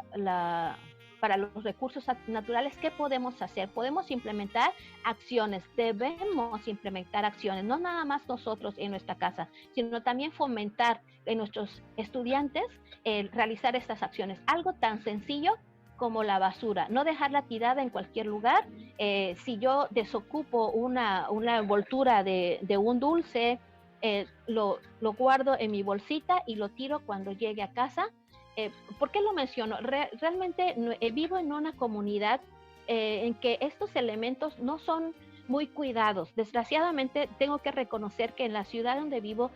Speaker 2: los recursos naturales, ¿qué podemos hacer? Podemos implementar acciones, debemos implementar acciones, no nada más nosotros en nuestra casa, sino también fomentar en nuestros estudiantes realizar estas acciones. Algo tan sencillo como la basura, no dejarla tirada en cualquier lugar. Si yo desocupo una envoltura de un dulce, lo guardo en mi bolsita y lo tiro cuando llegue a casa. ¿Por qué lo menciono? Realmente vivo en una comunidad en que estos elementos no son muy cuidados. Desgraciadamente tengo que reconocer que en la ciudad donde vivo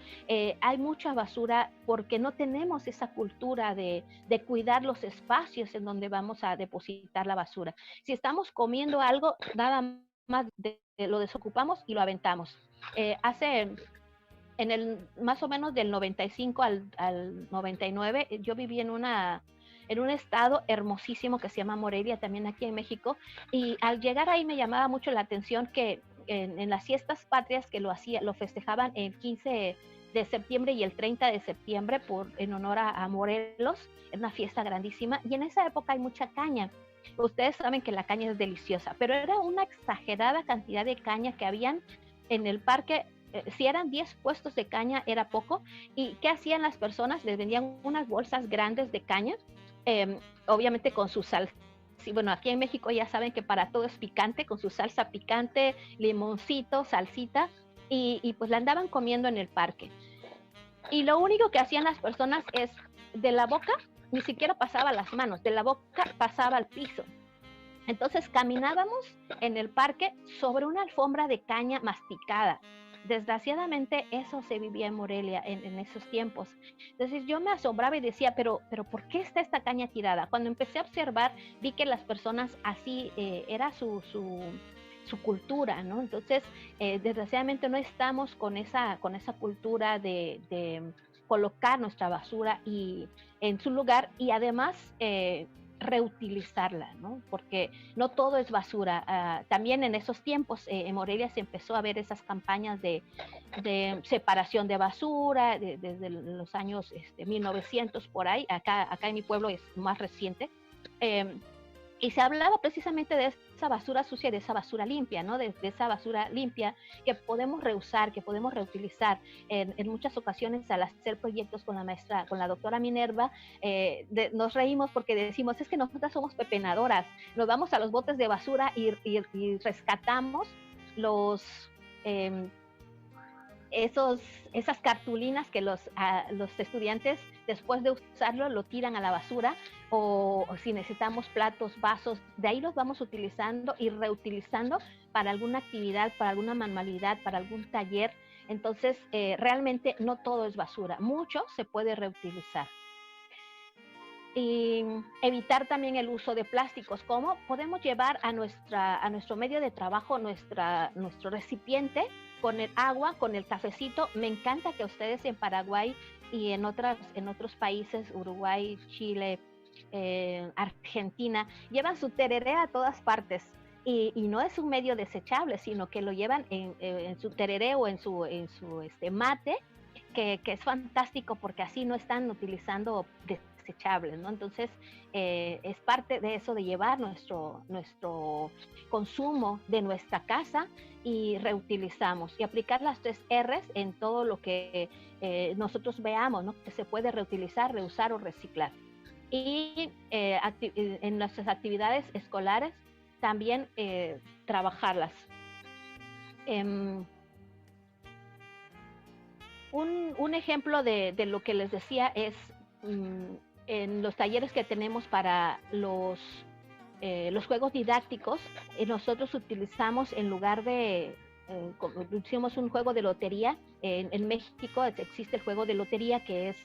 Speaker 2: hay mucha basura porque no tenemos esa cultura de cuidar los espacios en donde vamos a depositar la basura. Si estamos comiendo algo, nada más lo desocupamos y lo aventamos. Más o menos del 95 al 99, yo viví en un estado hermosísimo que se llama Morelia, también aquí en México, y al llegar ahí me llamaba mucho la atención que en las fiestas patrias que lo festejaban el 15 de septiembre y el 30 de septiembre en honor a Morelos, era una fiesta grandísima, y en esa época hay mucha caña. Ustedes saben que la caña es deliciosa, pero era una exagerada cantidad de caña que habían en el parque. Si eran 10 puestos de caña era poco. ¿Y qué hacían las personas? Les vendían unas bolsas grandes de caña, obviamente con su salsa. Sí, bueno, aquí en México ya saben que para todo es picante, con su salsa picante, limoncito, salsita, y pues la andaban comiendo en el parque. Y lo único que hacían las personas es, de la boca, ni siquiera pasaba las manos, de la boca pasaba al piso. Entonces caminábamos en el parque sobre una alfombra de caña masticada. Desgraciadamente eso se vivía en Morelia en esos tiempos. Entonces yo me asombraba y decía, pero ¿por qué está esta caña tirada? Cuando empecé a observar, vi que las personas así, era su cultura, ¿no? Entonces, desgraciadamente no estamos con esa cultura de colocar nuestra basura en su lugar, y además reutilizarla, ¿no? Porque no todo es basura. También en esos tiempos en Morelia se empezó a ver esas campañas de separación de basura desde los años 1900 por ahí. Acá en mi pueblo es más reciente. Y se hablaba precisamente de esa basura sucia y de esa basura limpia, ¿no? De esa basura limpia que podemos reusar, que podemos reutilizar. En muchas ocasiones al hacer proyectos con la maestra, con la doctora Minerva, nos reímos porque decimos, es que nosotras somos pepenadoras, nos vamos a los botes de basura y rescatamos los... Eh, esas cartulinas que los estudiantes después de usarlo lo tiran a la basura, o si necesitamos platos, vasos, de ahí los vamos utilizando y reutilizando para alguna actividad, para alguna manualidad, para algún taller. Entonces, realmente no todo es basura, mucho se puede reutilizar. Y evitar también el uso de plásticos. ¿Cómo? Podemos llevar a nuestro medio de trabajo nuestro recipiente con el agua, con el cafecito. Me encanta que ustedes en Paraguay y en otros países, Uruguay, Chile, Argentina, llevan su tereré a todas partes. Y no es un medio desechable, sino que lo llevan en su tereré o en su mate, que es fantástico porque así no están utilizando desechables, ¿no? Entonces, es parte de eso, de llevar nuestro consumo de nuestra casa y reutilizamos y aplicar las 3 R's en todo lo que nosotros veamos, ¿no? Que se puede reutilizar, reusar o reciclar. Y en nuestras actividades escolares también trabajarlas. Un ejemplo de lo que les decía es en los talleres que tenemos para los juegos didácticos, nosotros utilizamos, en lugar de, hicimos un juego de lotería. En México existe el juego de lotería que es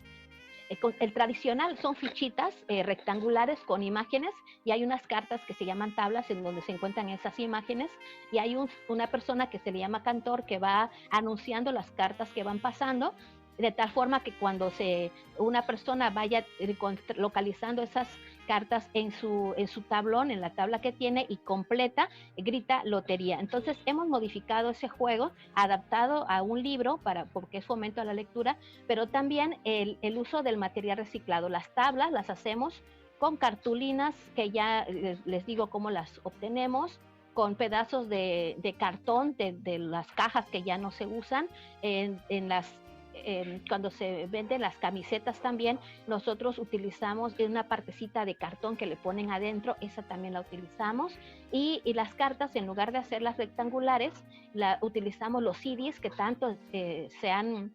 Speaker 2: el tradicional, son fichitas rectangulares con imágenes, y hay unas cartas que se llaman tablas en donde se encuentran esas imágenes, y hay una persona que se le llama cantor que va anunciando las cartas que van pasando, de tal forma que cuando una persona vaya localizando esas cartas en su tablón, en la tabla que tiene, y completa, grita lotería. Entonces hemos modificado ese juego, adaptado a un libro porque es fomento a la lectura, pero también el uso del material reciclado. Las tablas las hacemos con cartulinas, que ya les digo cómo las obtenemos, con pedazos de cartón de las cajas que ya no se usan, cuando se venden las camisetas también, nosotros utilizamos una partecita de cartón que le ponen adentro, esa también la utilizamos, y las cartas, en lugar de hacerlas rectangulares, utilizamos los CDs que tanto se han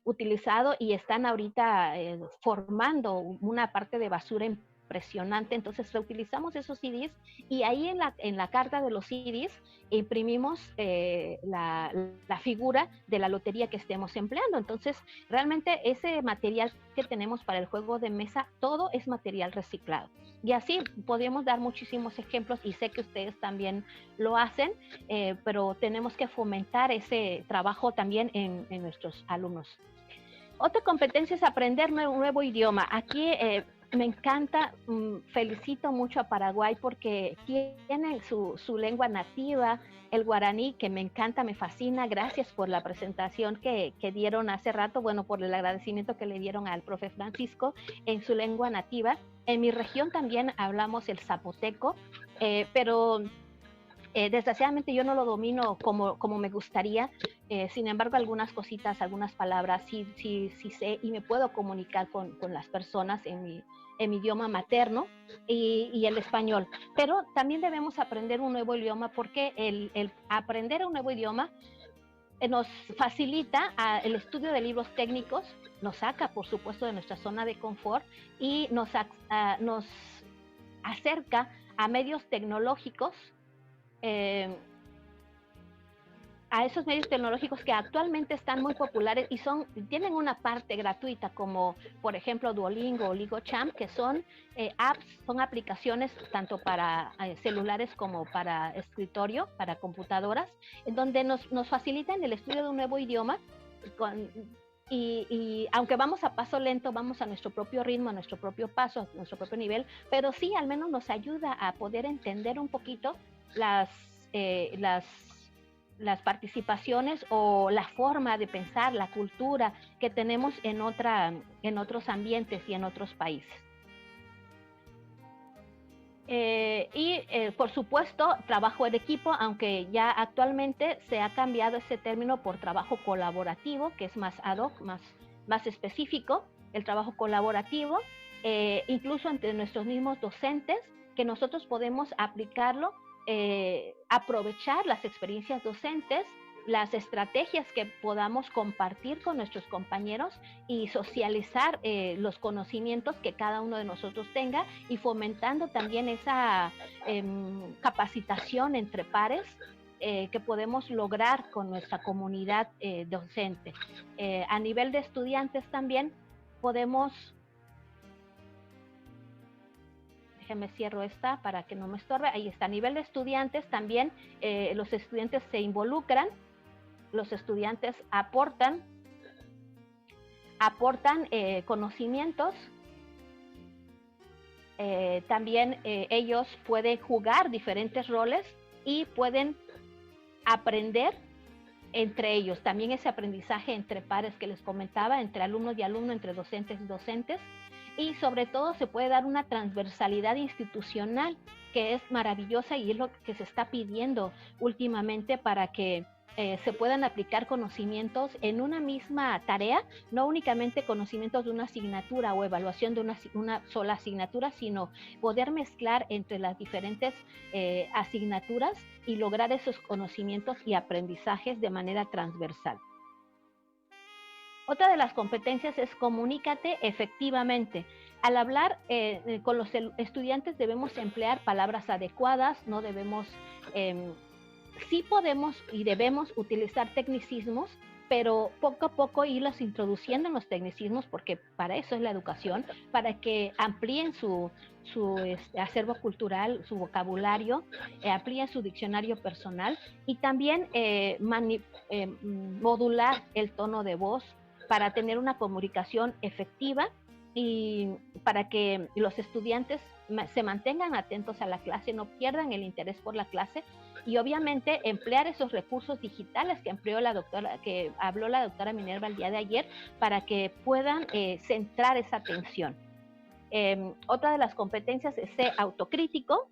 Speaker 2: utilizado y están ahorita formando una parte de basura impresionante. Entonces reutilizamos esos CDs, y ahí en la carta de los CDs imprimimos la figura de la lotería que estemos empleando. Entonces realmente ese material que tenemos para el juego de mesa, todo es material reciclado. Y así podemos dar muchísimos ejemplos, y sé que ustedes también lo hacen, pero tenemos que fomentar ese trabajo también en nuestros alumnos. Otra competencia es aprender un nuevo idioma. Aquí me encanta, felicito mucho a Paraguay porque tienen su lengua nativa, el guaraní, que me encanta, me fascina. Gracias por la presentación que dieron hace rato, bueno, por el agradecimiento que le dieron al profe Francisco en su lengua nativa. En mi región también hablamos el zapoteco, pero desgraciadamente yo no lo domino como me gustaría. Sin embargo, algunas cositas, algunas palabras sí sé, y me puedo comunicar con las personas en mi idioma materno y el español. Pero también debemos aprender un nuevo idioma, porque el aprender un nuevo idioma nos facilita el estudio de libros técnicos, nos saca, por supuesto, de nuestra zona de confort, y nos acerca a medios tecnológicos, a esos medios tecnológicos que actualmente están muy populares y tienen una parte gratuita, como por ejemplo Duolingo o LingoChamp, que son apps, son aplicaciones tanto para celulares como para escritorio, para computadoras, en donde nos facilitan el estudio de un nuevo idioma. Y aunque vamos a paso lento, vamos a nuestro propio ritmo, a nuestro propio paso, a nuestro propio nivel, pero sí al menos nos ayuda a poder entender un poquito las participaciones o la forma de pensar, la cultura que tenemos en otros ambientes y en otros países. Por supuesto, trabajo en equipo, aunque ya actualmente se ha cambiado ese término por trabajo colaborativo, que es más ad hoc, más específico, el trabajo colaborativo, incluso entre nuestros mismos docentes, que nosotros podemos aplicarlo, aprovechar las experiencias docentes, las estrategias que podamos compartir con nuestros compañeros y socializar los conocimientos que cada uno de nosotros tenga y fomentando también esa capacitación entre pares que podemos lograr con nuestra comunidad docente. A nivel de estudiantes también podemos, déjenme cierro esta para que no me estorbe, ahí está, a nivel de estudiantes también los estudiantes se involucran, los estudiantes aportan conocimientos, también ellos pueden jugar diferentes roles y pueden aprender entre ellos. También ese aprendizaje entre pares que les comentaba, entre alumnos y alumnos, entre docentes y docentes. Y sobre todo se puede dar una transversalidad institucional que es maravillosa y es lo que se está pidiendo últimamente para que se puedan aplicar conocimientos en una misma tarea, no únicamente conocimientos de una asignatura o evaluación de una sola asignatura, sino poder mezclar entre las diferentes asignaturas y lograr esos conocimientos y aprendizajes de manera transversal. Otra de las competencias es comunícate efectivamente. Al hablar con los estudiantes debemos emplear palabras adecuadas, no debemos... sí podemos y debemos utilizar tecnicismos, pero poco a poco irlos introduciendo en los tecnicismos, porque para eso es la educación, para que amplíen su acervo cultural, su vocabulario, amplíen su diccionario personal y también modular el tono de voz para tener una comunicación efectiva y para que los estudiantes se mantengan atentos a la clase, no pierdan el interés por la clase y obviamente emplear esos recursos digitales que habló la doctora Minerva el día de ayer para que puedan centrar esa atención. Otra de las competencias es ser autocrítico.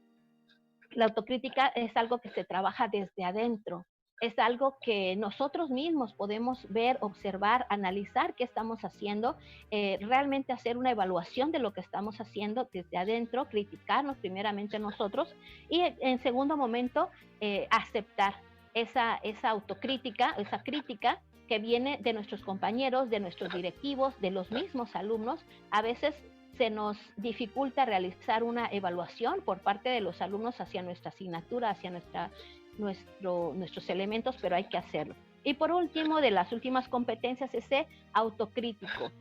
Speaker 2: La autocrítica es algo que se trabaja desde adentro. Es algo que nosotros mismos podemos ver, observar, analizar qué estamos haciendo, realmente hacer una evaluación de lo que estamos haciendo desde adentro, criticarnos primeramente nosotros y en segundo momento aceptar esa autocrítica, esa crítica que viene de nuestros compañeros, de nuestros directivos, de los mismos alumnos. A veces se nos dificulta realizar una evaluación por parte de los alumnos hacia nuestra asignatura, hacia nuestros elementos, pero hay que hacerlo. Y por último, de las últimas competencias es ser autocrítico.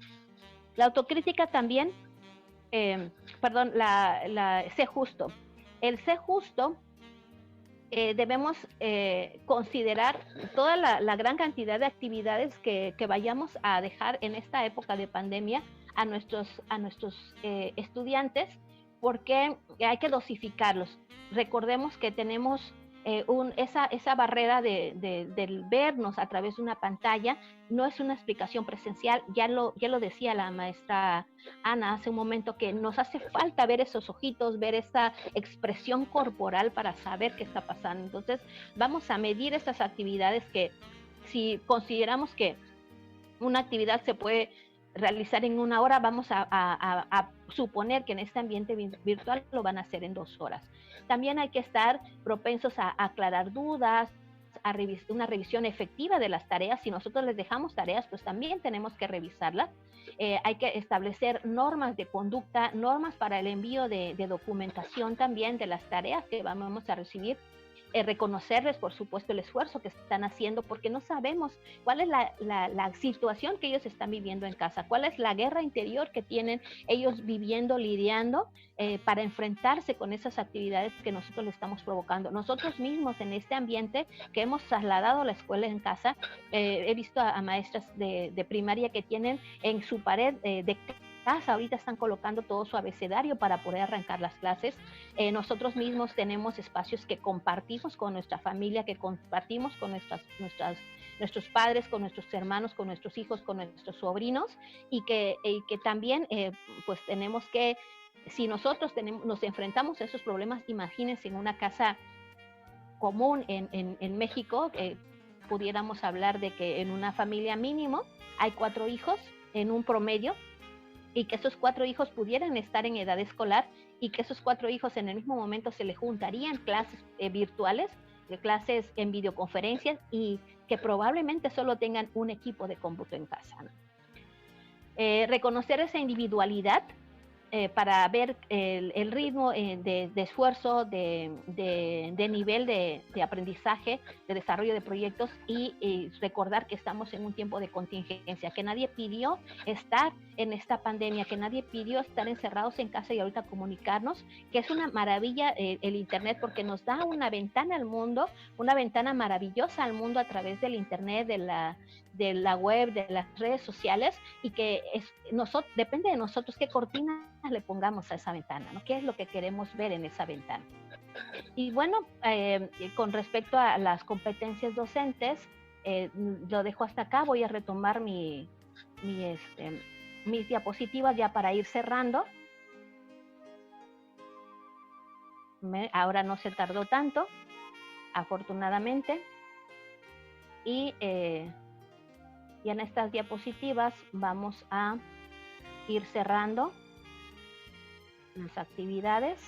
Speaker 2: La autocrítica también, ser justo. El ser justo, debemos considerar toda la gran cantidad de actividades que vayamos a dejar en esta época de pandemia a nuestros estudiantes, porque hay que dosificarlos. Recordemos que tenemos esa barrera del vernos a través de una pantalla, no es una explicación presencial, ya lo decía la maestra Ana hace un momento, que nos hace falta ver esos ojitos, ver esa expresión corporal para saber qué está pasando. Entonces vamos a medir esas actividades que si consideramos que una actividad se puede realizar en 1 hora, vamos a suponer que en este ambiente virtual lo van a hacer en 2 horas. También hay que estar propensos a aclarar dudas, a una revisión efectiva de las tareas. Si nosotros les dejamos tareas, pues también tenemos que revisarlas. Hay que establecer normas de conducta, normas para el envío de documentación también de las tareas que vamos a recibir. Reconocerles, por supuesto, el esfuerzo que están haciendo, porque no sabemos cuál es la situación que ellos están viviendo en casa, cuál es la guerra interior que tienen ellos viviendo, lidiando, para enfrentarse con esas actividades que nosotros les estamos provocando. Nosotros mismos en este ambiente que hemos trasladado a la escuela en casa, he visto a maestras de primaria que tienen en su pared de casa, ahorita están colocando todo su abecedario para poder arrancar las clases. Nosotros mismos tenemos espacios que compartimos con nuestra familia, que compartimos con nuestros padres, con nuestros hermanos, con nuestros hijos, con nuestros sobrinos, y que también pues tenemos que Si nosotros nos enfrentamos a esos problemas, imagínense en una casa común en México, pudiéramos hablar de que en una familia mínimo hay 4 hijos en un promedio, y que esos 4 hijos pudieran estar en edad escolar, y que esos 4 hijos en el mismo momento se le juntarían clases virtuales, clases en videoconferencias, y que probablemente solo tengan un equipo de cómputo en casa, ¿no? Reconocer esa individualidad para ver el ritmo de esfuerzo, de nivel de aprendizaje, de desarrollo de proyectos, y recordar que estamos en un tiempo de contingencia, que nadie pidió estar en esta pandemia, que nadie pidió estar encerrados en casa y ahorita comunicarnos, que es una maravilla el Internet, porque nos da una ventana al mundo, una ventana maravillosa al mundo a través del Internet, de la web, de las redes sociales, y que depende de nosotros qué cortinas le pongamos a esa ventana, ¿no? ¿Qué es lo que queremos ver en esa ventana? Y bueno, con respecto a las competencias docentes, lo dejo hasta acá. Voy a retomar mis diapositivas ya para ir cerrando. Ahora no se tardó tanto, afortunadamente. Y en estas diapositivas vamos a ir cerrando las actividades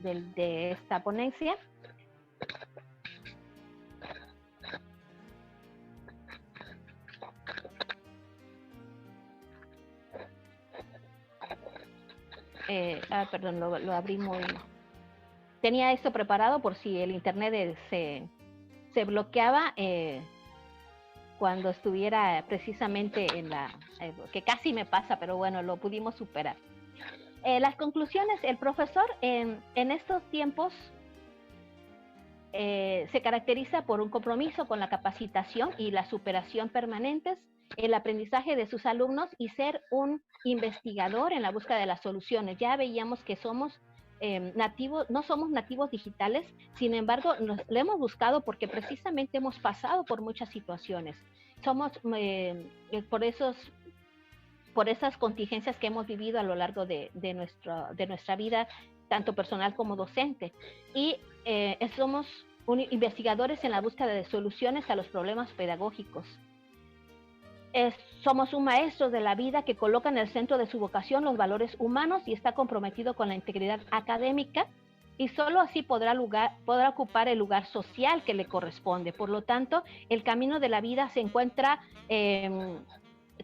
Speaker 2: de esta ponencia. Perdón, lo abrí muy... Tenía esto preparado por si el internet se bloqueaba cuando estuviera precisamente en que casi me pasa, pero bueno, lo pudimos superar. Las conclusiones, el profesor en estos tiempos se caracteriza por un compromiso con la capacitación y la superación permanentes, el aprendizaje de sus alumnos y ser un investigador en la búsqueda de las soluciones. Ya veíamos que somos nativos, no somos nativos digitales, sin embargo, lo hemos buscado porque precisamente hemos pasado por muchas situaciones. Somos por esas contingencias que hemos vivido a lo largo de nuestra vida, tanto personal como docente. Y somos investigadores en la búsqueda de soluciones a los problemas pedagógicos. Somos un maestro de la vida que coloca en el centro de su vocación los valores humanos y está comprometido con la integridad académica, y solo así podrá ocupar el lugar social que le corresponde. Por lo tanto, el camino de la vida se encuentra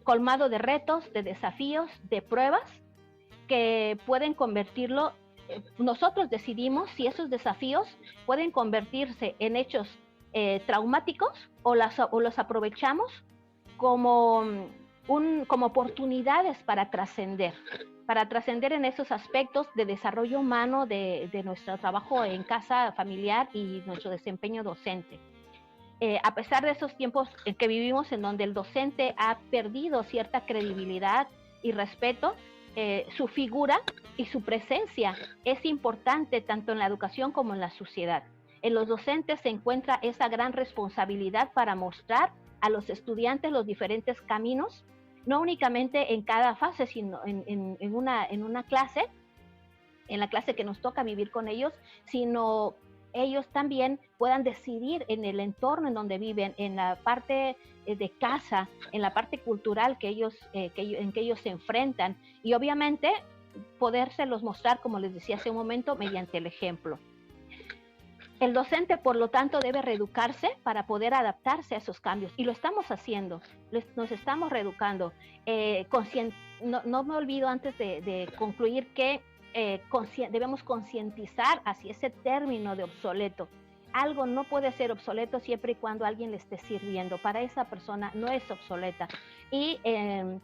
Speaker 2: colmado de retos, de desafíos, de pruebas que pueden convertirlo. Nosotros decidimos si esos desafíos pueden convertirse en hechos traumáticos o los aprovechamos como oportunidades para trascender en esos aspectos de desarrollo humano de nuestro trabajo en casa familiar y nuestro desempeño docente. A pesar de esos tiempos en que vivimos, en donde el docente ha perdido cierta credibilidad y respeto, su figura y su presencia es importante tanto en la educación como en la sociedad. En los docentes se encuentra esa gran responsabilidad para mostrar a los estudiantes los diferentes caminos, no únicamente en cada fase, sino en una clase, en la clase que nos toca vivir con ellos, sino ellos también puedan decidir en el entorno en donde viven, en la parte de casa, en la parte cultural en que ellos se enfrentan, y obviamente podérselos mostrar, como les decía hace un momento, mediante el ejemplo. El docente, por lo tanto, debe reeducarse para poder adaptarse a esos cambios, y lo estamos haciendo, nos estamos reeducando. No me olvido antes de concluir que debemos concientizar hacia ese término de obsoleto. Algo no puede ser obsoleto siempre y cuando alguien le esté sirviendo. Para esa persona no es obsoleta. Y en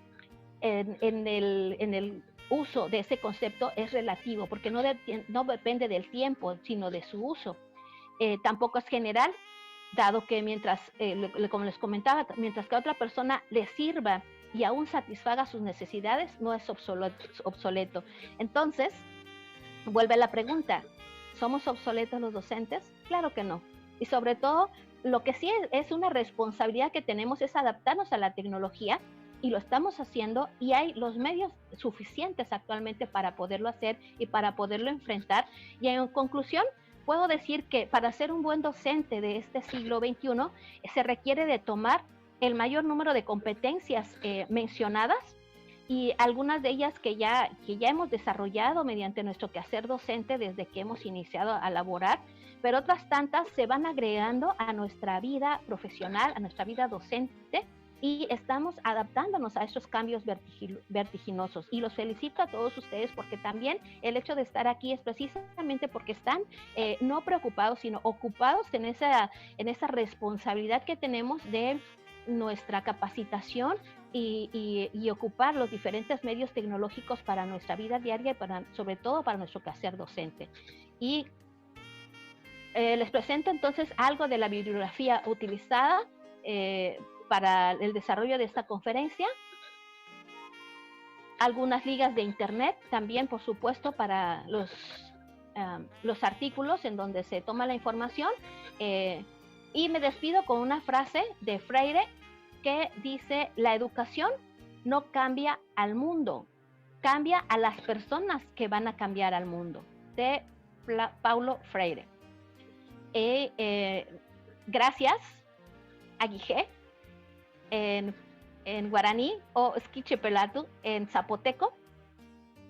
Speaker 2: el uso de ese concepto es relativo, porque no depende del tiempo, sino de su uso. Tampoco es general, dado que como les comentaba, mientras que a otra persona le sirva y aún satisfaga sus necesidades, no es obsoleto. Entonces, vuelve la pregunta, ¿somos obsoletos los docentes? Claro que no. Y sobre todo, lo que sí es una responsabilidad que tenemos es adaptarnos a la tecnología y lo estamos haciendo, y hay los medios suficientes actualmente para poderlo hacer y para poderlo enfrentar. Y en conclusión, puedo decir que para ser un buen docente de este siglo XXI se requiere de tomar el mayor número de competencias mencionadas, y algunas de ellas que ya hemos desarrollado mediante nuestro quehacer docente desde que hemos iniciado a laborar, pero otras tantas se van agregando a nuestra vida profesional, a nuestra vida docente, y estamos adaptándonos a estos cambios vertiginosos. Y los felicito a todos ustedes, porque también el hecho de estar aquí es precisamente porque están no preocupados, sino ocupados en esa responsabilidad que tenemos de nuestra capacitación y ocupar los diferentes medios tecnológicos para nuestra vida diaria y sobre todo para nuestro quehacer docente. Y les presento entonces algo de la bibliografía utilizada para el desarrollo de esta conferencia. Algunas ligas de internet también, por supuesto, para los artículos en donde se toma la información. Y me despido con una frase de Freire que dice: la educación no cambia al mundo, cambia a las personas que van a cambiar al mundo, de Paulo Freire. Gracias, Aguijé, en guaraní, o Esquichepelatu en zapoteco.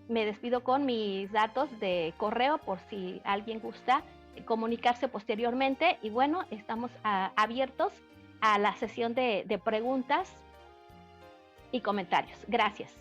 Speaker 2: Me despido con mis datos de correo por si alguien gusta comunicarse posteriormente. Y bueno, estamos abiertos a la sesión de preguntas y comentarios. Gracias.